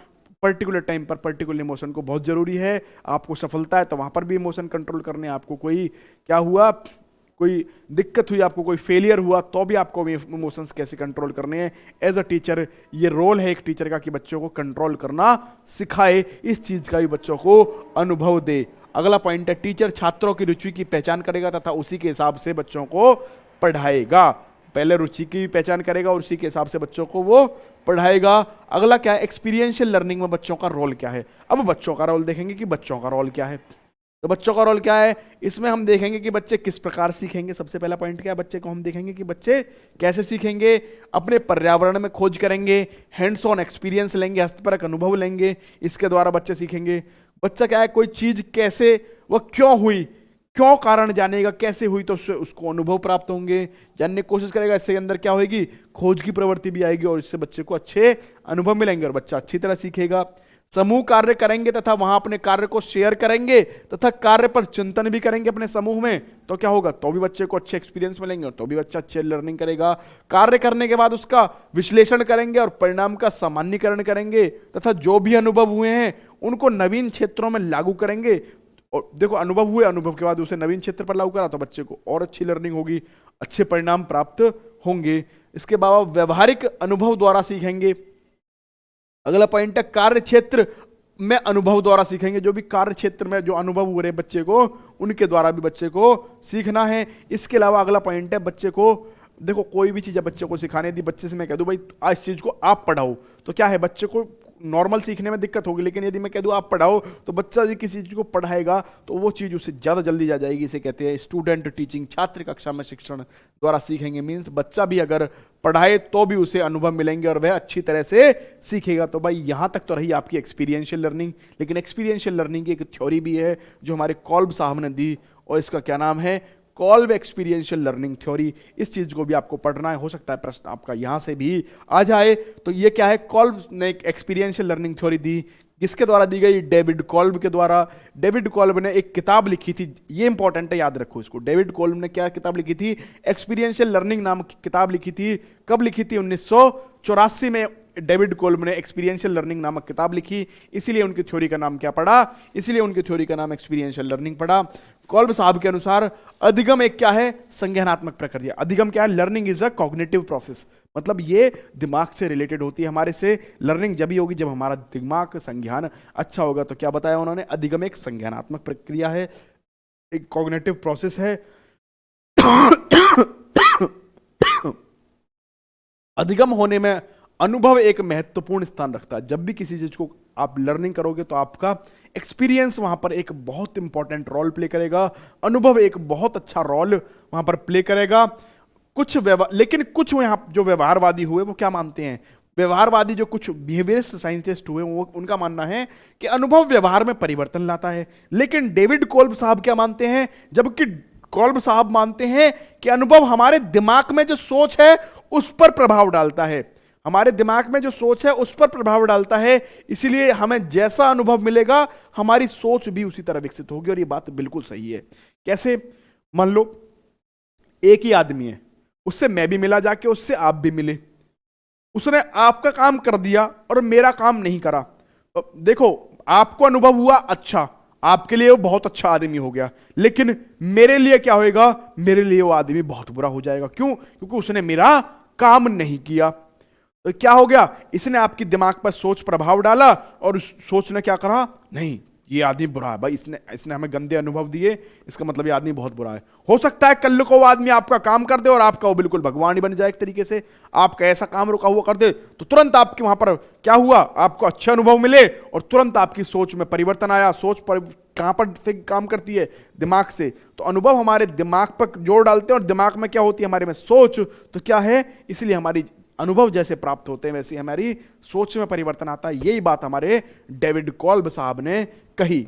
पर्टिकुलर टाइम पर पर्टिकुलर इमोशन को बहुत जरूरी है। आपको सफलता है तो वहां पर भी इमोशन कंट्रोल करने, आपको कोई क्या हुआ, कोई दिक्कत हुई, आपको कोई फेलियर हुआ, तो भी आपको इमोशंस कैसे कंट्रोल करने हैं। एज अ टीचर ये रोल है एक टीचर का कि बच्चों को कंट्रोल करना सिखाए, इस चीज का भी बच्चों को अनुभव दे। अगला पॉइंट है, टीचर छात्रों की रुचि की पहचान करेगा तथा उसी के हिसाब से बच्चों को पढ़ाएगा। पहले रुचि की पहचान करेगा और उसी के हिसाब से बच्चों को वो पढ़ाएगा। अगला क्या है, एक्सपीरियंशियल लर्निंग में बच्चों का रोल क्या है। अब बच्चों का रोल देखेंगे कि बच्चों का रोल क्या है। तो बच्चों का रोल क्या है, इसमें हम देखेंगे कि बच्चे किस प्रकार सीखेंगे। सबसे पहला पॉइंट क्या है, बच्चे को हम देखेंगे कि बच्चे कैसे सीखेंगे, अपने पर्यावरण में खोज करेंगे, हैंड्स ऑन एक्सपीरियंस लेंगे, हस्तपरक अनुभव लेंगे, इसके द्वारा बच्चे सीखेंगे। बच्चा क्या है, कोई चीज कैसे वह क्यों हुई, क्यों कारण जानेगा, कैसे हुई, तो उससे उसको अनुभव प्राप्त होंगे, जानने की कोशिश करेगा। इससे अंदर क्या होगी, खोज की प्रवृत्ति भी आएगी और इससे बच्चे को अच्छे अनुभव मिलेंगे और बच्चा अच्छी तरह सीखेगा। समूह कार्य करेंगे तथा वहां अपने कार्य को शेयर करेंगे तथा कार्य पर चिंतन भी करेंगे अपने समूह में, तो क्या होगा, तो भी बच्चे को अच्छे एक्सपीरियंस मिलेंगे और तो भी बच्चा अच्छे लर्निंग करेगा। कार्य करने के बाद उसका विश्लेषण करेंगे और परिणाम का सामान्यीकरण करेंगे तथा जो भी अनुभव हुए हैं उनको नवीन क्षेत्रों में लागू करेंगे। और देखो, अनुभव हुए, अनुभव के बाद उसे नवीन क्षेत्र पर लागू करा तो बच्चे को और अच्छी लर्निंग होगी, अच्छे परिणाम प्राप्त होंगे। इसके बाद व्यवहारिक अनुभव द्वारा सीखेंगे। अगला पॉइंट है, कार्य क्षेत्र में अनुभव द्वारा सीखेंगे। जो भी कार्य क्षेत्र में जो अनुभव हो रहे बच्चे को, उनके द्वारा भी बच्चे को सीखना है। इसके अलावा अगला पॉइंट है, बच्चे को देखो, कोई भी चीज बच्चे को सिखाने दी, बच्चे से मैं कह दूं भाई आज इस चीज को आप पढ़ाओ, तो क्या है, बच्चे को नॉर्मल सीखने में दिक्कत होगी, लेकिन यदि मैं कह दूं आप पढ़ाओ, तो बच्चा यदि किसी चीज को पढ़ाएगा तो वो चीज उससे ज्यादा जल्दी जा जाएगी। इसे कहते हैं स्टूडेंट टीचिंग, छात्र कक्षा में शिक्षण द्वारा सीखेंगे। मीन्स बच्चा भी अगर पढ़ाए तो भी उसे अनुभव मिलेंगे और वह अच्छी तरह से सीखेगा। तो भाई यहां तक तो रही आपकी एक्सपीरियंशियल लर्निंग, लेकिन एक्सपीरियंशियल लर्निंग की एक थ्योरी भी है जो हमारे कॉल्ब साहब ने दी, और इसका क्या नाम है, कॉल्ब एक्सपीरियंशियल लर्निंग थ्योरी, इस चीज को भी आपको पढ़ना है, हो सकता है प्रश्न आपका यहां से भी आ जाए। तो ये क्या है, कॉल्ब ने एक एक्सपीरियंशियल लर्निंग थ्योरी दी, किसके द्वारा दी गई, डेविड कॉल्ब के द्वारा। डेविड कॉल्ब ने एक किताब लिखी थी, ये इंपॉर्टेंट है, याद रखो इसको। डेविड कॉल्ब ने क्या किताब लिखी थी, एक्सपीरियंशियल लर्निंग नाम की किताब लिखी थी। कब लिखी थी, 1984 में डेविड कॉल्ब ने एक्सपीरियंशियल लर्निंग नामक किताब लिखी, इसीलिए उनकी थ्योरी का नाम क्या पड़ा, इसीलिए उनकी थ्योरी का नाम एक्सपीरियंशियल लर्निंग पड़ा। कॉल्ब साहब के अनुसार अधिगम एक क्या है, संज्ञानात्मक प्रक्रिया। अधिगम क्या है, learning is a cognitive process, मतलब ये दिमाग से रिलेटेड होती है, हमारे से लर्निंग जब ही होगी जब हमारा दिमाग संज्ञान अच्छा होगा। तो क्या बताया उन्होंने, अधिगम एक संज्ञानात्मक प्रक्रिया है, एक कॉग्निटिव प्रोसेस है। अधिगम होने में अनुभव एक महत्वपूर्ण स्थान रखता है। जब भी किसी चीज को आप लर्निंग करोगे तो आपका एक्सपीरियंस वहां पर एक बहुत इंपॉर्टेंट रोल प्ले करेगा, अनुभव एक बहुत अच्छा रोल वहां पर प्ले करेगा। लेकिन कुछ यहां जो व्यवहारवादी हुए वो क्या मानते हैं, व्यवहारवादी जो कुछ बिहेवियरिस्ट साइंटिस्ट हुए वो उनका मानना है कि अनुभव व्यवहार में परिवर्तन लाता है। लेकिन डेविड कॉल्ब साहब क्या मानते हैं, जबकि कॉल्ब साहब मानते हैं कि अनुभव हमारे दिमाग में जो सोच है उस पर प्रभाव डालता है, हमारे दिमाग में जो सोच है उस पर प्रभाव डालता है, इसीलिए हमें जैसा अनुभव मिलेगा हमारी सोच भी उसी तरह विकसित होगी। और ये बात बिल्कुल सही है। कैसे, मान लो एक ही आदमी है, उससे मैं भी मिला जाके, उससे आप भी मिले, उसने आपका काम कर दिया और मेरा काम नहीं करा। तो देखो आपको अनुभव हुआ अच्छा, आपके लिए वो बहुत अच्छा आदमी हो गया, लेकिन मेरे लिए क्या होएगा, मेरे लिए वो आदमी बहुत बुरा हो जाएगा। क्यों, क्योंकि उसने मेरा काम नहीं किया। तो क्या हो गया, इसने आपके दिमाग पर सोच प्रभाव डाला और उस सोच ने क्या करा, नहीं ये आदमी बुरा है भाई, इसने हमें गंदे अनुभव दिए, इसका मतलब ये आदमी बहुत बुरा है। हो सकता है कल को वो आदमी आपका काम कर दे और आपका वो बिल्कुल भगवान ही बन जाए एक तरीके से, आपका ऐसा काम रुका हुआ कर दे तो तुरंत आपके वहां पर क्या हुआ, आपको अच्छे अनुभव मिले और तुरंत आपकी सोच में परिवर्तन आया। सोच पर कहां पर से काम करती है, दिमाग से। तो अनुभव हमारे दिमाग पर जोर डालते हैं और दिमाग में क्या होती है, हमारे में सोच। तो क्या है, इसलिए हमारी अनुभव जैसे प्राप्त होते हैं वैसे हमारी सोच में परिवर्तन आता है। यही बात हमारे डेविड कॉल्ब साहब ने कही।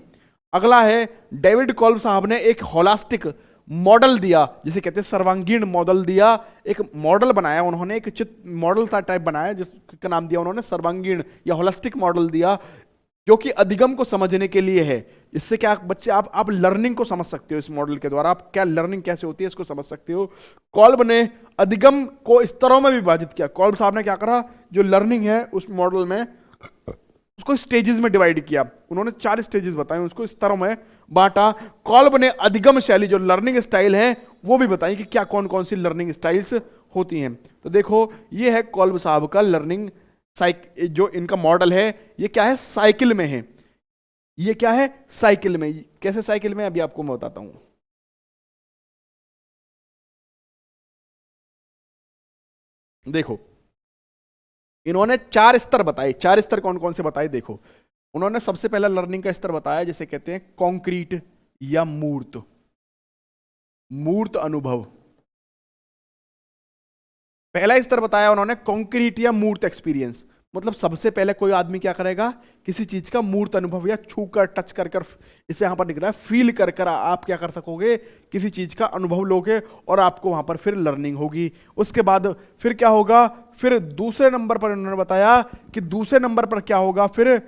अगला है, डेविड कॉल्ब साहब ने एक होलास्टिक मॉडल दिया, जिसे कहते हैं सर्वांगीण मॉडल दिया। एक मॉडल बनाया उन्होंने, एक चित्र मॉडल सा टाइप बनाया जिसका नाम दिया उन्होंने सर्वांगीण या होलिस्टिक मॉडल दिया, जो कि अधिगम को समझने के लिए है। इससे क्या बच्चे आप लर्निंग को समझ सकते हो, इस मॉडल के द्वारा आप क्या लर्निंग कैसे होती है इसको समझ सकते हो। कॉल्ब ने अधिगम को स्तरों में विभाजित किया। कॉल्ब साहब ने क्या करा, जो लर्निंग है उस मॉडल में उसको स्टेजेस में डिवाइड किया। उन्होंने 4 स्टेजेस बताए, उसको स्तरों में बांटा। कॉल्ब ने अधिगम शैली जो लर्निंग स्टाइल है वो भी बताई कि क्या कौन कौन सी लर्निंग स्टाइल्स होती हैं। तो देखो ये है कॉल्ब साहब का लर्निंग जो इनका मॉडल है, ये क्या है, साइकिल में है। ये क्या है, साइकिल में। कैसे साइकिल में, अभी आपको मैं बताता हूं। देखो इन्होंने 4 स्तर बताए। 4 स्तर कौन कौन से बताए, देखो उन्होंने सबसे पहला लर्निंग का स्तर बताया जिसे कहते हैं कॉन्क्रीट या मूर्त अनुभव। पहला स्तर बताया उन्होंने कॉन्क्रीट या मूर्त एक्सपीरियंस। मतलब सबसे पहले कोई आदमी क्या करेगा, किसी चीज का मूर्त अनुभव या छू कर टच कर कर, इसे यहां पर निकला है फील कर कर आप क्या कर सकोगे, किसी चीज का अनुभव लोगे और आपको वहां पर फिर लर्निंग होगी। उसके बाद फिर क्या होगा, फिर दूसरे नंबर पर उन्होंने बताया कि दूसरे नंबर पर क्या होगा, फिर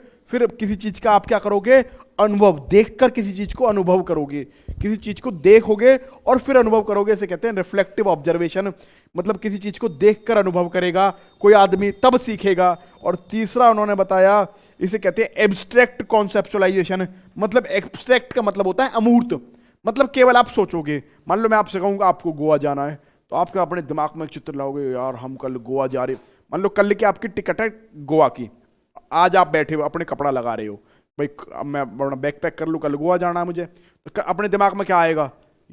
किसी चीज का आप क्या करोगे, अनुभव, देखकर किसी चीज को अनुभव करोगे, किसी चीज को देखोगे और फिर अनुभव करोगे। इसे कहते हैं रिफ्लेक्टिव ऑब्जर्वेशन। मतलब किसी चीज को देखकर अनुभव करेगा कोई आदमी तब सीखेगा। और तीसरा उन्होंने बताया, इसे कहते हैं एब्स्ट्रैक्ट कॉन्सेप्चुअलाइजेशन। मतलब एब्स्ट्रैक्ट का मतलब होता है अमूर्त, मतलब केवल आप सोचोगे। मान लो मैं आपसे कहूंगा आपको गोवा जाना है, तो आप क्या अपने दिमाग में चित्र लाओगे, यार हम कल गोवा जा रहे। मान लो कल की आपकी टिकट है गोवा की, आज आप बैठे हो अपने कपड़ा लगा रहे हो, भाई अब मैं अपना बैग पैक कर लूँ, कल गोवा जाना है मुझे। तो अपने दिमाग में क्या आएगा,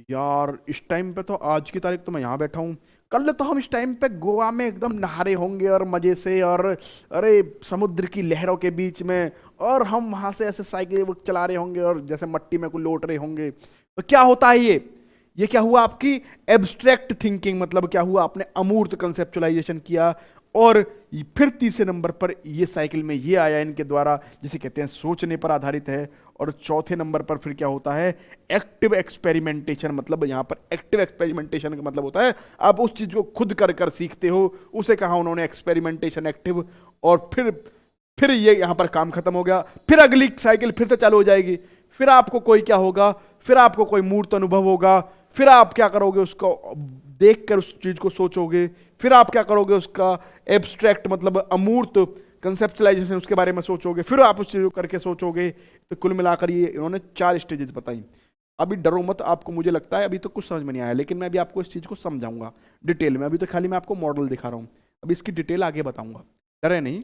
यार इस टाइम पे तो आज की तारीख तो मैं यहाँ बैठा हूँ, कल तो हम इस टाइम पे गोवा में एकदम नहा रहे होंगे और मजे से, और अरे समुद्र की लहरों के बीच में, और हम वहाँ से ऐसे साइकिल चला रहे होंगे और जैसे मट्टी में कोई लौट रहे होंगे। तो क्या होता है ये क्या हुआ, आपकी एब्स्ट्रैक्ट थिंकिंग। मतलब क्या हुआ, आपने अमूर्त कंसेप्चुलाइजेशन किया, और फिर तीसरे नंबर पर ये साइकिल में ये आया इनके द्वारा, जिसे कहते हैं सोचने पर आधारित है। और चौथे नंबर पर फिर क्या होता है, एक्टिव एक्सपेरिमेंटेशन। मतलब यहां पर एक्टिव एक्सपेरिमेंटेशन का मतलब होता है आप उस चीज को खुद कर कर सीखते हो, उसे कहा उन्होंने एक्सपेरिमेंटेशन, एक्टिव। और फिर ये यहां पर काम खत्म हो गया, फिर अगली साइकिल फिर से चालू हो जाएगी। फिर आपको कोई क्या होगा, फिर आपको कोई मूर्त अनुभव होगा, फिर आप क्या करोगे, उसको देखकर उस चीज को सोचोगे। फिर आप क्या करोगे, उसका एब्स्ट्रैक्ट मतलब अमूर्त कंसेप्चुलाइजेशन, उसके बारे में सोचोगे। फिर आप उस चीज को करके सोचोगे। तो कुल मिलाकर ये इन्होंने 4 स्टेजेस बताई। अभी डरो मत, आपको मुझे लगता है अभी तो कुछ समझ में नहीं आया, लेकिन मैं अभी आपको इस चीज को समझाऊंगा डिटेल में। अभी तो खाली मैं आपको मॉडल दिखा रहा हूं, अभी इसकी डिटेल आगे बताऊंगा, डरे नहीं।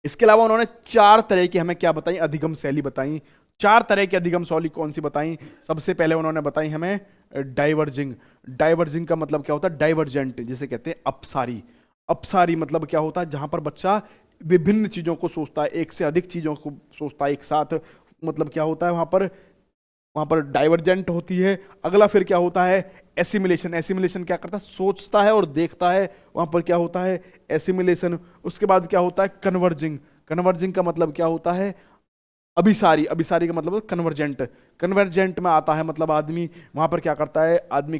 इसके अलावा उन्होंने 4 तरह की हमें क्या बताई, अधिगम शैली बताई। 4 तरह की अधिगम शैली कौन सी बताई? सबसे पहले उन्होंने बताई हमें डाइवर्जिंग। डाइवर्जिंग का मतलब क्या होता है, डाइवर्जेंट, जिसे कहते हैं अपसारी। अपसारी मतलब क्या होता है, जहां पर बच्चा विभिन्न चीजों को सोचता है, एक से अधिक चीजों को सोचता है एक साथ। मतलब क्या होता है वहां पर डाइवर्जेंट होती है। अगला फिर क्या होता है, एसिमिलेशन। एसिमिलेशन क्या करता है, सोचता है और देखता है, वहां पर क्या होता है, एसिमिलेशन। उसके बाद क्या होता है, कन्वर्जिंग। कन्वर्जिंग का मतलब क्या होता है, अभिसारी। अभिसारी का मतलब कन्वर्जेंट। कन्वर्जेंट में आता है मतलब आदमी वहां पर क्या करता है, आदमी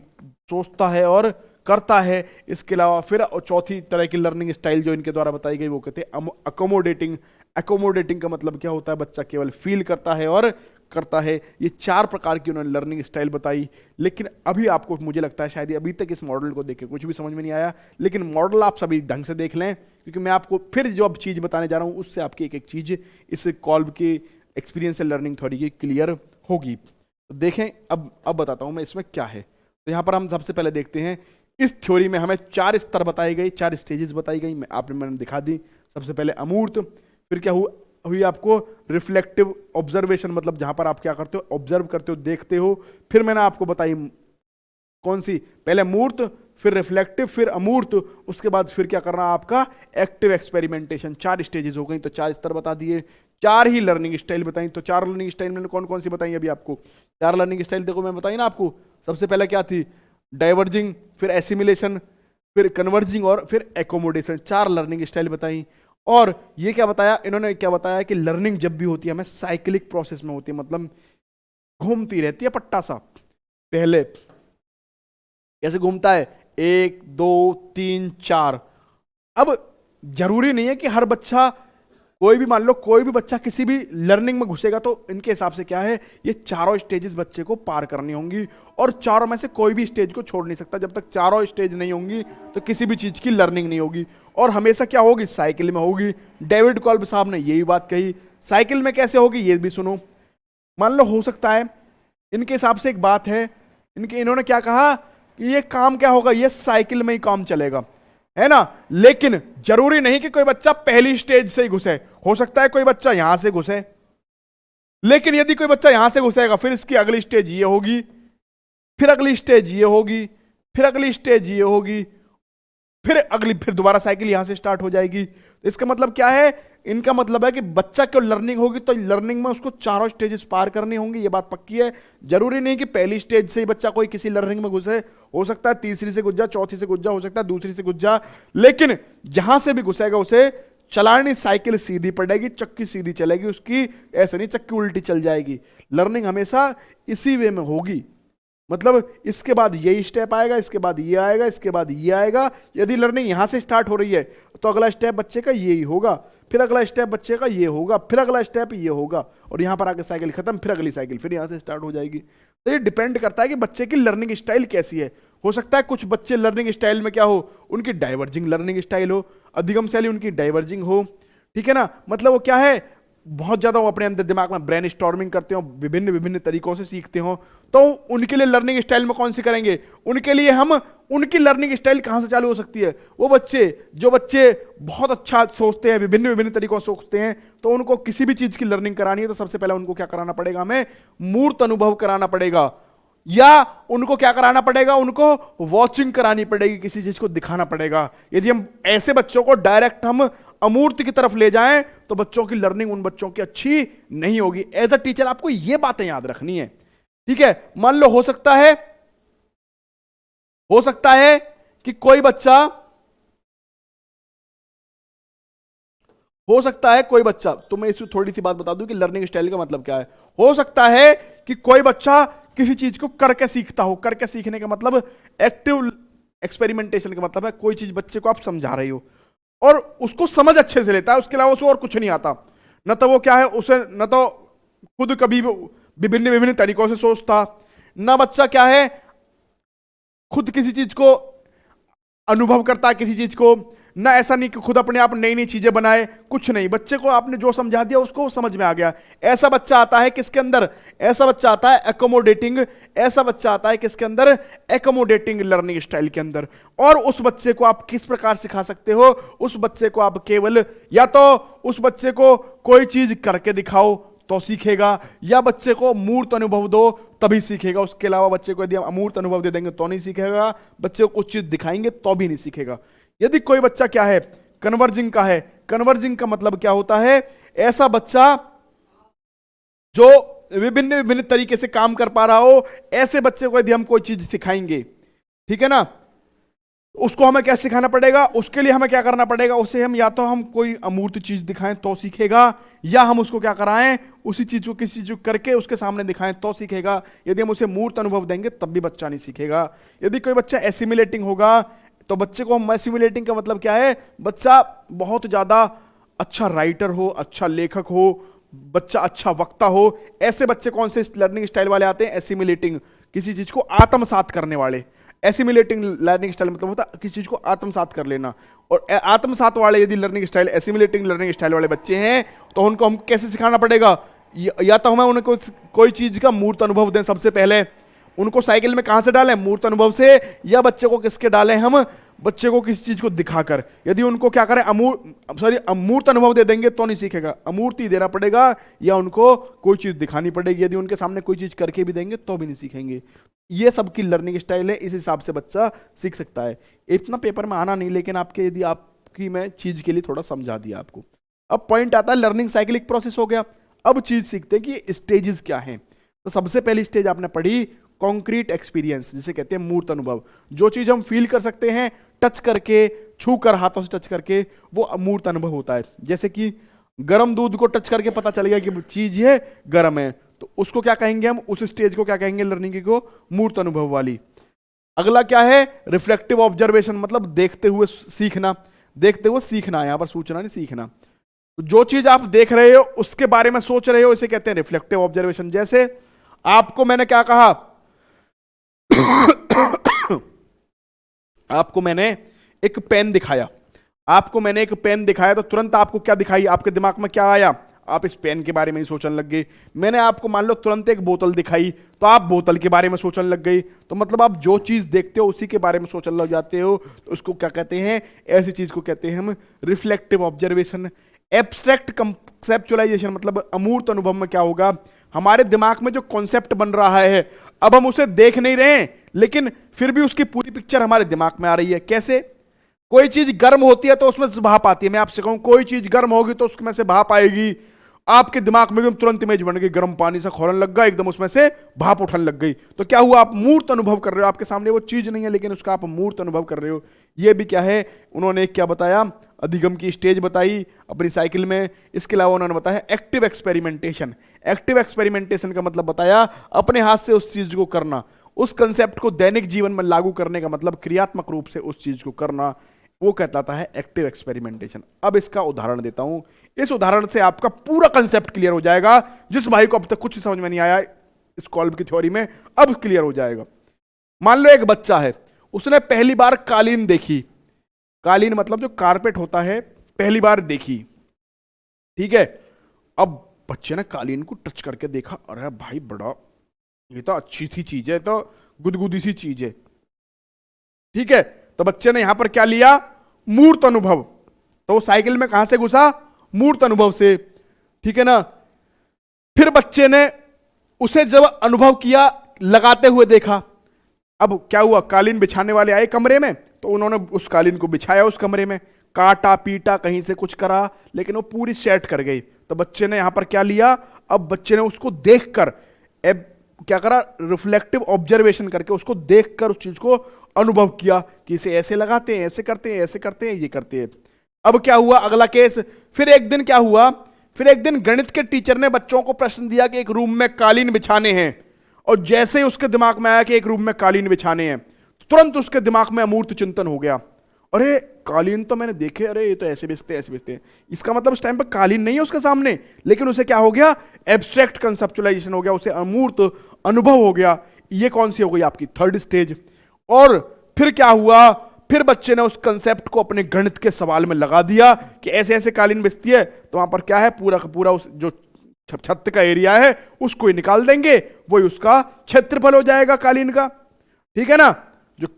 सोचता है और करता है। इसके अलावा फिर चौथी तरह की लर्निंग स्टाइल जो इनके द्वारा बताई गई वो कहते हैं अकोमोडेटिंग। अकोमोडेटिंग का मतलब क्या होता है, बच्चा केवल फील करता है और करता है। ये 4 प्रकार की उन्होंने लर्निंग स्टाइल बताई। लेकिन अभी आपको, मुझे लगता है शायद अभी तक इस मॉडल को देख के कुछ भी समझ में नहीं आया, लेकिन मॉडल आप सभी ढंग से देख लें, क्योंकि मैं आपको फिर जो अब चीज बताने जा रहा हूं उससे आपकी एक एक चीज इस कॉल्ब के एक्सपीरियंशियल लर्निंग थ्योरी की क्लियर होगी। तो देखें अब बताता हूं मैं इसमें क्या है। तो यहां पर हम सबसे पहले देखते हैं, इस थ्योरी में हमें 4 स्तर बताए गए, 4 स्टेजेस बताई गई, मैंने दिखा दी। सबसे पहले अमूर्त, फिर क्या हुई आपको रिफ्लेक्टिव ऑब्जर्वेशन, मतलब जहां पर आप क्या करते हो, ऑब्जर्व करते हो, देखते हो। फिर मैंने आपको बताई कौन सी, पहले मूर्त, फिर रिफ्लेक्टिव, फिर अमूर्त। उसके बाद फिर क्या करना आपका, एक्टिव एक्सपेरिमेंटेशन। 4 स्टेजेस हो गई, तो 4 स्तर बता दिए, 4 ही लर्निंग स्टाइल बताई। तो 4 लर्निंग स्टाइल मैंने कौन कौन सी बताई अभी आपको, 4 लर्निंग स्टाइल देखो मैं बताई ना आपको। सबसे पहले क्या थी, डाइवर्जिंग, फिर एसिमिलेशन, फिर कन्वर्जिंग और फिर एकोमोडेशन। 4 लर्निंग स्टाइल बताई। और ये क्या बताया इन्होंने, क्या बताया कि लर्निंग जब भी होती है हमें साइक्लिक प्रोसेस में होती है, मतलब घूमती रहती है पट्टा सा। पहले कैसे घूमता है, 1 2 3 4। अब जरूरी नहीं है कि हर बच्चा, कोई भी मान लो कोई भी बच्चा किसी भी लर्निंग में घुसेगा तो इनके हिसाब से क्या है, ये चारों स्टेजेस बच्चे को पार करनी होंगी, और चारों में से कोई भी स्टेज को छोड़ नहीं सकता। जब तक चारों स्टेज नहीं होंगी तो किसी भी चीज की लर्निंग नहीं होगी, और हमेशा क्या होगी, साइकिल में होगी। डेविड कॉल्ब साहब ने यही बात कही। साइकिल में कैसे होगी ये भी सुनो। मान लो हो सकता है, इनके हिसाब से एक बात है, इन्होंने क्या कहा कि ये काम क्या होगा, ये साइकिल में ही काम चलेगा, है ना। लेकिन जरूरी नहीं कि कोई बच्चा पहली स्टेज से ही घुसे, हो सकता है कोई बच्चा यहां से घुसे। लेकिन यदि कोई बच्चा यहां से घुसेगा, फिर इसकी अगली स्टेज ये होगी, फिर अगली स्टेज ये होगी, फिर अगली स्टेज ये होगी, फिर दोबारा साइकिल यहां से स्टार्ट हो जाएगी। तो इसका मतलब क्या है, इनका मतलब है कि बच्चा क्यों लर्निंग होगी, तो लर्निंग में उसको चारों स्टेजेस पार करनी होंगी, ये बात पक्की है। जरूरी नहीं कि पहली स्टेज से ही बच्चा कोई किसी लर्निंग में घुसे, हो सकता है तीसरी से घुस जा, चौथी से घुस जा, हो सकता है दूसरी से घुस जा, लेकिन जहां से भी घुसेगा उसे चलानी साइकिल सीधी पड़ेगी, चक्की सीधी चलेगी उसकी, ऐसे नहीं चक्की उल्टी चल जाएगी। लर्निंग हमेशा इसी वे में होगी, मतलब इसके बाद यही स्टेप आएगा, इसके बाद ये आएगा, इसके बाद ये आएगा। यदि लर्निंग यहां से स्टार्ट हो रही है तो अगला स्टेप बच्चे का यही होगा, फिर अगला स्टेप बच्चे का ये होगा, फिर अगला स्टेप ये होगा, और यहां पर आके साइकिल खत्म, फिर अगली साइकिल फिर यहां से स्टार्ट हो जाएगी। तो ये डिपेंड करता है कि बच्चे की लर्निंग स्टाइल कैसी है। हो सकता है कुछ बच्चे लर्निंग स्टाइल में क्या हो, उनकी डाइवर्जिंग लर्निंग स्टाइल हो, अधिगम शैली उनकी डाइवर्जिंग हो, ठीक है ना। मतलब वो क्या है, बहुत ज्यादा वो अपने अंदर दिमाग में ब्रेन स्टॉर्मिंग करते हो, विभिन्न विभिन्न तरीकों से सीखते हो, तो उनके लिए लर्निंग स्टाइल में कौन सी करेंगे, उनके लिए हम उनकी लर्निंग स्टाइल कहां से चालू हो सकती है, वो जो बच्चे बहुत अच्छा सोचते हैं, विभिन्न विभिन्न तरीकों से सोचते हैं, तो उनको किसी भी चीज की लर्निंग करानी है तो सबसे पहले उनको क्या कराना पड़ेगा, हमें मूर्त अनुभव कराना पड़ेगा, या उनको क्या कराना पड़ेगा, उनको वॉचिंग करानी पड़ेगी, किसी चीज को दिखाना पड़ेगा। यदि हम ऐसे बच्चों को डायरेक्ट हम अमूर्त की तरफ ले जाएं तो बच्चों की लर्निंग उन बच्चों की अच्छी नहीं होगी। एज अ टीचर आपको ये बातें याद रखनी है, ठीक है। मान लो हो सकता है कि कोई बच्चा हो सकता है कोई बच्चा, तो मैं इसमें थोड़ी सी बात बता दूं कि लर्निंग स्टाइल का मतलब क्या है। हो सकता है कि कोई बच्चा किसी चीज को करके सीखता हो। करके सीखने का मतलब एक्टिव एक्सपेरिमेंटेशन का मतलब है कोई चीज बच्चे को आप समझा रही हो और उसको समझ अच्छे से लेता है, उसके अलावा उसे और कुछ नहीं आता। न तो वो क्या है, उसे न तो खुद कभी विभिन्न विभिन्न तरीकों से सोचता, ना बच्चा क्या है खुद किसी चीज को अनुभव करता है किसी चीज को, ना ऐसा नहीं कि खुद अपने आप नई नई चीजें बनाए, कुछ नहीं। बच्चे को आपने जो समझा दिया उसको समझ में आ गया। ऐसा बच्चा आता है किसके अंदर, ऐसा बच्चा आता है एकोमोडेटिंग, ऐसा बच्चा आता है किसके अंदर, एकोमोडेटिंग लर्निंग स्टाइल के अंदर। और उस बच्चे को आप किस प्रकार सिखा सकते हो, उस बच्चे को आप केवल या तो उस बच्चे को कोई चीज करके दिखाओ तो सीखेगा, या बच्चे को मूर्त अनुभव दो तभी सीखेगा। उसके अलावा बच्चे को यदि हम अमूर्त अनुभव दे देंगे तो नहीं सीखेगा, बच्चे को कुछ चीज दिखाएंगे तो भी नहीं सीखेगा। यदि कोई बच्चा क्या है कन्वर्जिंग का है, कन्वर्जिंग का मतलब क्या होता है, ऐसा बच्चा जो विभिन्न विभिन्न तरीके से काम कर पा रहा हो, ऐसे बच्चे को यदि हम कोई चीज सिखाएंगे, ठीक है ना, उसको हमें क्या सिखाना पड़ेगा, उसके लिए हमें क्या करना पड़ेगा, उसे हम या तो हम कोई अमूर्त चीज दिखाएं तो सीखेगा, या हम उसको क्या कराएं उसी चीज को किसी चीज करके उसके सामने दिखाएं तो सीखेगा। यदि हम उसे मूर्त अनुभव देंगे तब भी बच्चा नहीं सीखेगा। यदि कोई बच्चा एसिमिलेटिंग होगा तो बच्चे को हम एसिमिलेटिंग का मतलब क्या है, बच्चा बहुत ज्यादा अच्छा राइटर हो, अच्छा लेखक हो, बच्चा अच्छा वक्ता हो, ऐसे बच्चे कौन से लर्निंग स्टाइल वाले आते हैं, एसिमिलेटिंग, किसी चीज को आत्मसात करने वाले। एसिमिलेटिंग लर्निंग स्टाइल मतलब होता है किसी चीज को आत्मसात कर लेना। और आत्मसात वाले यदि learning style, assimilating learning style वाले बच्चे हैं तो उनको हम कैसे सिखाना पड़ेगा, या तो हमें उनको कोई चीज का मूर्त अनुभव दें। सबसे पहले उनको साइकिल में कहां से डालें, मूर्त अनुभव से, या बच्चे को किसके डालें हम, बच्चे को किसी चीज को दिखाकर। यदि उनको क्या करें अमूर्त अनुभव दे देंगे तो नहीं सीखेगा, अमूर्त ही देना पड़ेगा, या उनको कोई चीज दिखानी पड़ेगी। यदि उनके सामने कोई चीज करके भी देंगे तो भी नहीं सीखेंगे। ये सबकी लर्निंग स्टाइल है, इस हिसाब से बच्चा सीख सकता है। इतना पेपर में आना नहीं, लेकिन आपके यदि आपकी मैं चीज के लिए थोड़ा समझा दिया आपको। अब पॉइंट आता है लर्निंग साइकिलिक प्रोसेस हो गया। अब चीज सीखते हैं कि स्टेजेस क्या हैं। तो सबसे पहली स्टेज आपने पढ़ी कॉन्क्रीट एक्सपीरियंस, जिसे कहते हैं मूर्त अनुभव। जो चीज हम फील कर सकते हैं टच करके, छू कर, हाथों से टच करके, वो अमूर्त अनुभव होता है। जैसे कि गर्म दूध को टच करके पता चल गया कि चीज ये गर्म है, तो उसको क्या कहेंगे हम, उस स्टेज को क्या कहेंगे लर्निंग को, मूर्त अनुभव वाली। अगला क्या है, रिफ्लेक्टिव ऑब्जर्वेशन, मतलब देखते हुए सीखना। देखते हुए सीखना, यहां पर सूचना नहीं, सीखना। तो जो चीज आप देख रहे हो उसके बारे में सोच रहे हो, इसे कहते हैं रिफ्लेक्टिव ऑब्जर्वेशन। जैसे आपको मैंने क्या कहा आपको मैंने एक पेन दिखाया, आपको मैंने एक पेन दिखाया, तो तुरंत आपको क्या दिखाई, आपके दिमाग में क्या आया, आप इस पेन के बारे में ही सोचने लग गए। मैंने आपको मान लो तुरंत एक बोतल दिखाई, तो आप बोतल के बारे में सोचने लग गई। तो मतलब आप जो चीज देखते हो उसी के बारे में सोचने लग जाते हो, तो उसको क्या कहते हैं, ऐसी चीज को कहते हैं हम रिफ्लेक्टिव ऑब्जर्वेशन। एब्स्ट्रैक्ट कंसेप्चुअलाइजेशन, मतलब अमूर्त अनुभव में क्या होगा, हमारे दिमाग में जो कॉन्सेप्ट बन रहा है, अब हम उसे देख नहीं रहे हैं, लेकिन फिर भी उसकी पूरी पिक्चर हमारे दिमाग में आ रही है। कैसे, कोई चीज गर्म होती है तो उसमें से भाप आती है। मैं आपसे कहूं कोई चीज गर्म होगी तो उसमें से भाप आएगी, आपके दिमाग में एकदम तुरंत इमेज बन गई, गर्म पानी से खौलने लग गया, एकदम उसमें से भाप उठने लग गई। तो क्या हुआ, आप मूर्त अनुभव कर रहे हो, आपके सामने वो चीज नहीं है लेकिन उसका आप मूर्त अनुभव कर रहे हो। ये भी क्या है, उन्होंने क्या बताया, अधिगम की स्टेज बताई अपनी साइकिल में। इसके अलावा उन्होंने बताया एक्टिव एक्सपेरिमेंटेशन। एक्टिव एक्सपेरिमेंटेशन का मतलब बताया अपने हाथ से उस चीज को करना, उस कंसेप्ट को दैनिक जीवन में लागू करने का मतलब क्रियात्मक रूप से उस चीज को करना, वो कहलाता है एक्टिव एक्सपेरिमेंटेशन। अब इसका उदाहरण देता हूं, इस उदाहरण से आपका पूरा कंसेप्ट क्लियर हो जाएगा। जिस भाई को अब तक कुछ समझ में नहीं आया इस कॉल्ब की थ्योरी में, अब क्लियर हो जाएगा। मान लो एक बच्चा है, उसने पहली बार कालीन देखी, कालीन मतलब जो कारपेट होता है, पहली बार देखी, ठीक है। अब बच्चे ने कालीन को टच करके देखा, अरे भाई बड़ा ये तो अच्छी सी चीज है, तो गुदगुदी सी चीज है, ठीक है। तो बच्चे ने यहां पर क्या लिया, मूर्त अनुभव। तो वो साइकिल में कहां से घुसा, मूर्त अनुभव से, ठीक है ना। फिर बच्चे ने उसे जब अनुभव किया, लगाते हुए देखा, अब क्या हुआ, कालीन बिछाने वाले आए कमरे में, तो उन्होंने उस कालीन को बिछाया उस कमरे में, काटा पीटा कहीं से कुछ करा, लेकिन वो पूरी सेट कर गई। तो बच्चे ने यहां पर क्या लिया, अब बच्चे ने उसको देखकर क्या करा, रिफ्लेक्टिव ऑब्जर्वेशन करके उसको देखकर उस चीज को अनुभव किया कि इसे ऐसे लगाते हैं, ऐसे करते हैं, ऐसे करते हैं, ये करते हैं। अब क्या हुआ अगला केस, फिर एक दिन क्या हुआ, फिर एक दिन गणित के टीचर ने बच्चों को प्रश्न दिया कि एक रूम में कालीन बिछाने हैं, और जैसे ही उसके दिमाग में आया कि एक रूम में कालीन बिछाने हैं, तुरंत उसके दिमाग में अमूर्त चिंतन हो गया, अरे कालीन तो मैंने देखे, अरे ये तो ऐसे बिछते ऐसे बिछते हैं, इसका मतलब उस टाइम पर कालीन नहीं है उसके सामने, लेकिन उसे क्या हो गया, एब्स्ट्रैक्ट कंसेप्चुलाइजेशन हो गया, उसे अमूर्त अनुभव हो गया। ये कौन सी हो गई आपकी थर्ड स्टेज। और फिर क्या हुआ, फिर बच्चे ने उस कंसेप्ट को अपने गणित के सवाल में लगा दिया कि ऐसे ऐसे कालीन बिछती है, तो वहां पर क्या है, पूरा का पूरा उस जो छत का एरिया है उसको ही निकाल देंगे, वही उसका क्षेत्रफल हो जाएगा कालीन का, ठीक है ना। जो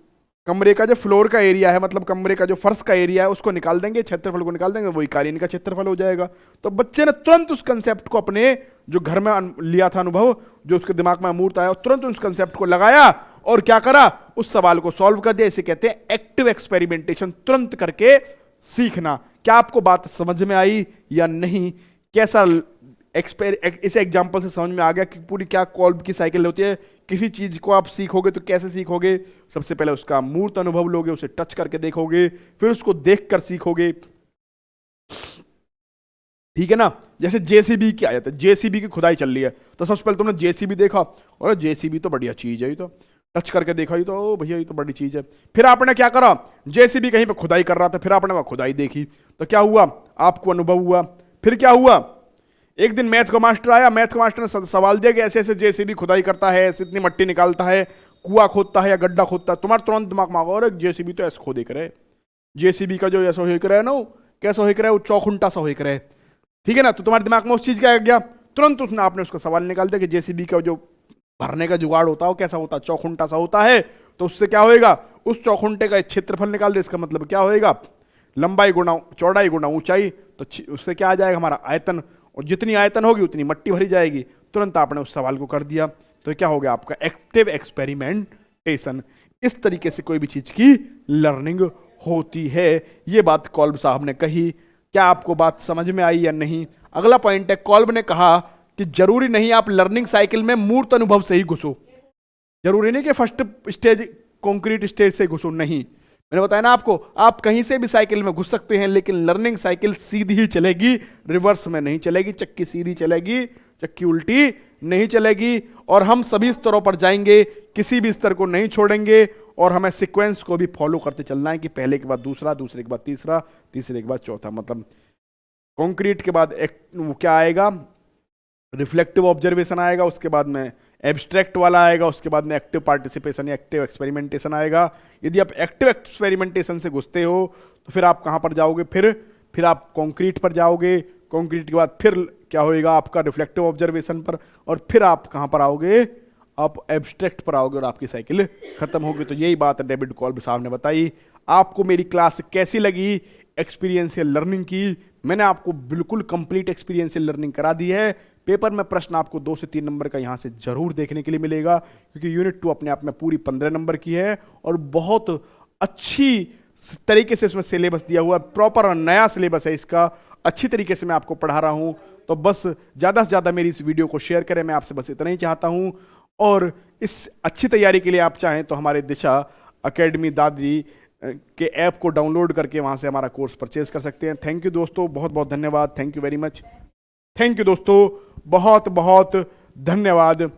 कमरे का जो फ्लोर का एरिया है, मतलब कमरे का जो फर्श का एरिया है उसको निकाल देंगे, क्षेत्रफल को निकाल देंगे, वही कालीन का क्षेत्रफल हो जाएगा। तो बच्चे ने तुरंत उस कंसेप्ट को अपने जो घर में लिया था अनुभव, जो उसके दिमाग में अमूर्त आया, तुरंत उस कंसेप्ट को लगाया और क्या करा, उस सवाल को सॉल्व कर दिया। इसे कहते हैं एक्टिव एक्सपेरिमेंटेशन, तुरंत करके सीखना। क्या आपको बात समझ में आई या नहीं, कैसा इसे एग्जांपल से समझ में आ गया कि पूरी क्या कॉल्ब की साइकिल होती है। किसी चीज को आप सीखोगे तो कैसे सीखोगे, सबसे पहले उसका मूर्त अनुभव लोगे, उसे टच करके देखोगे, फिर उसको देखकर सीखोगे, ठीक है ना। जैसे जेसीबी की आया था, जेसीबी की खुदाई चल रही है, तो सबसे पहले तुमने जेसीबी देखा, और जेसीबी तो बढ़िया चीज है, ये तो टच करके देखा, ये तो ओ भैया ये तो बड़ी चीज है। फिर आपने क्या करा, जेसीबी कहीं पे खुदाई कर रहा था, फिर आपने वहां खुदाई देखी, तो क्या हुआ, आपको अनुभव हुआ। फिर क्या हुआ, एक दिन मैथ का मास्टर आया, मैथ का मास्टर ने सवाल दिया कि ऐसे ऐसे जेसीबी खुदाई करता है, ऐसे इतनी मट्टी निकालता है, कुआं खोदता है या गड्ढा खोदता है, तुम्हारे तुरंत दिमाग में आगा, जेसीबी तो ऐसे खोदे करे, जेसीबी का जो ऐसा हो करे ना, कैसा हो करे, वो चौखुंटा सा हो करे, ठीक है ना। तो तुम्हारे दिमाग में उस चीज का आ गया, तुरंत उसने आपने उसका सवाल निकाल दिया कि जेसीबी का जो भरने का जुगाड़ होता है वो कैसा होता है, चौखुंटा सा होता है, तो उससे क्या होएगा, उस चौखुंटे का क्षेत्रफल निकाल दे, इसका मतलब क्या होएगा, लंबाई गुणा चौड़ाई गुणा ऊंचाई, तो उससे क्या आ जाएगा हमारा आयतन, और जितनी आयतन होगी उतनी मट्टी भरी जाएगी। तुरंत आपने उस सवाल को कर दिया, तो क्या हो गया आपका एक्टिव एक्सपेरिमेंटेशन। इस तरीके से कोई भी चीज की लर्निंग होती है, ये बात कॉल्ब साहब ने कही। क्या आपको बात समझ में आई या नहीं। अगला पॉइंट है, कॉल्ब ने कहा कि जरूरी नहीं आप लर्निंग साइकिल में मूर्त अनुभव से ही घुसो, जरूरी नहीं कि फर्स्ट स्टेज कॉन्क्रीट स्टेज से घुसो, नहीं, मैंने बताया ना आपको, आप कहीं से भी साइकिल में घुस सकते हैं, लेकिन लर्निंग साइकिल सीधी ही चलेगी, रिवर्स में नहीं चलेगी। चक्की सीधी चलेगी, चक्की उल्टी नहीं चलेगी। और हम सभी स्तरों पर जाएंगे, किसी भी स्तर को नहीं छोड़ेंगे, और हमें सीक्वेंस को भी फॉलो करते चलना है कि पहले के बाद दूसरा, दूसरे के बाद तीसरा, तीसरे के बाद चौथा। मतलब कंक्रीट के बाद वो क्या आएगा, रिफ्लेक्टिव ऑब्जर्वेशन आएगा, उसके बाद में एब्स्ट्रैक्ट वाला आएगा, उसके बाद में एक्टिव पार्टिसिपेशन या एक्टिव एक्सपेरिमेंटेशन आएगा। यदि आप एक्टिव एक्सपेरिमेंटेशन से घुसते हो तो फिर आप कहाँ पर जाओगे, फिर आप कंक्रीट पर जाओगे, कंक्रीट के बाद फिर क्या होएगा आपका रिफ्लेक्टिव ऑब्जर्वेशन पर, और फिर आप कहाँ पर आओगे, आप एब्स्ट्रैक्ट पर आओगे, और आपकी साइकिल खत्म होगी। तो यही बात डेविड कॉल्ब साहब ने बताई। आपको मेरी क्लास कैसी लगी एक्सपीरियंशियल लर्निंग की, मैंने आपको बिल्कुल कंप्लीट एक्सपीरियंशियल लर्निंग करा दी है। पेपर में प्रश्न आपको 2 से 3 नंबर का यहाँ से जरूर देखने के लिए मिलेगा, क्योंकि यूनिट 2 अपने आप में पूरी 15 नंबर की है, और बहुत अच्छी तरीके से उसमें सिलेबस दिया हुआ है, प्रॉपर नया सिलेबस है इसका, अच्छी तरीके से मैं आपको पढ़ा रहा हूँ। तो बस ज़्यादा से ज़्यादा मेरी इस वीडियो को शेयर करें, मैं आपसे बस इतना ही चाहता हूँ। और इस अच्छी तैयारी के लिए आप चाहें तो हमारे दिशा अकेडमी दादी के ऐप को डाउनलोड करके वहाँ से हमारा कोर्स परचेज कर सकते हैं। थैंक यू दोस्तों, बहुत बहुत धन्यवाद, thank you very much, thank you दोस्तों, बहुत बहुत धन्यवाद।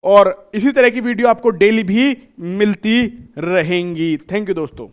और इसी तरह की वीडियो आपको डेली भी मिलती रहेंगी। थैंक यू दोस्तों।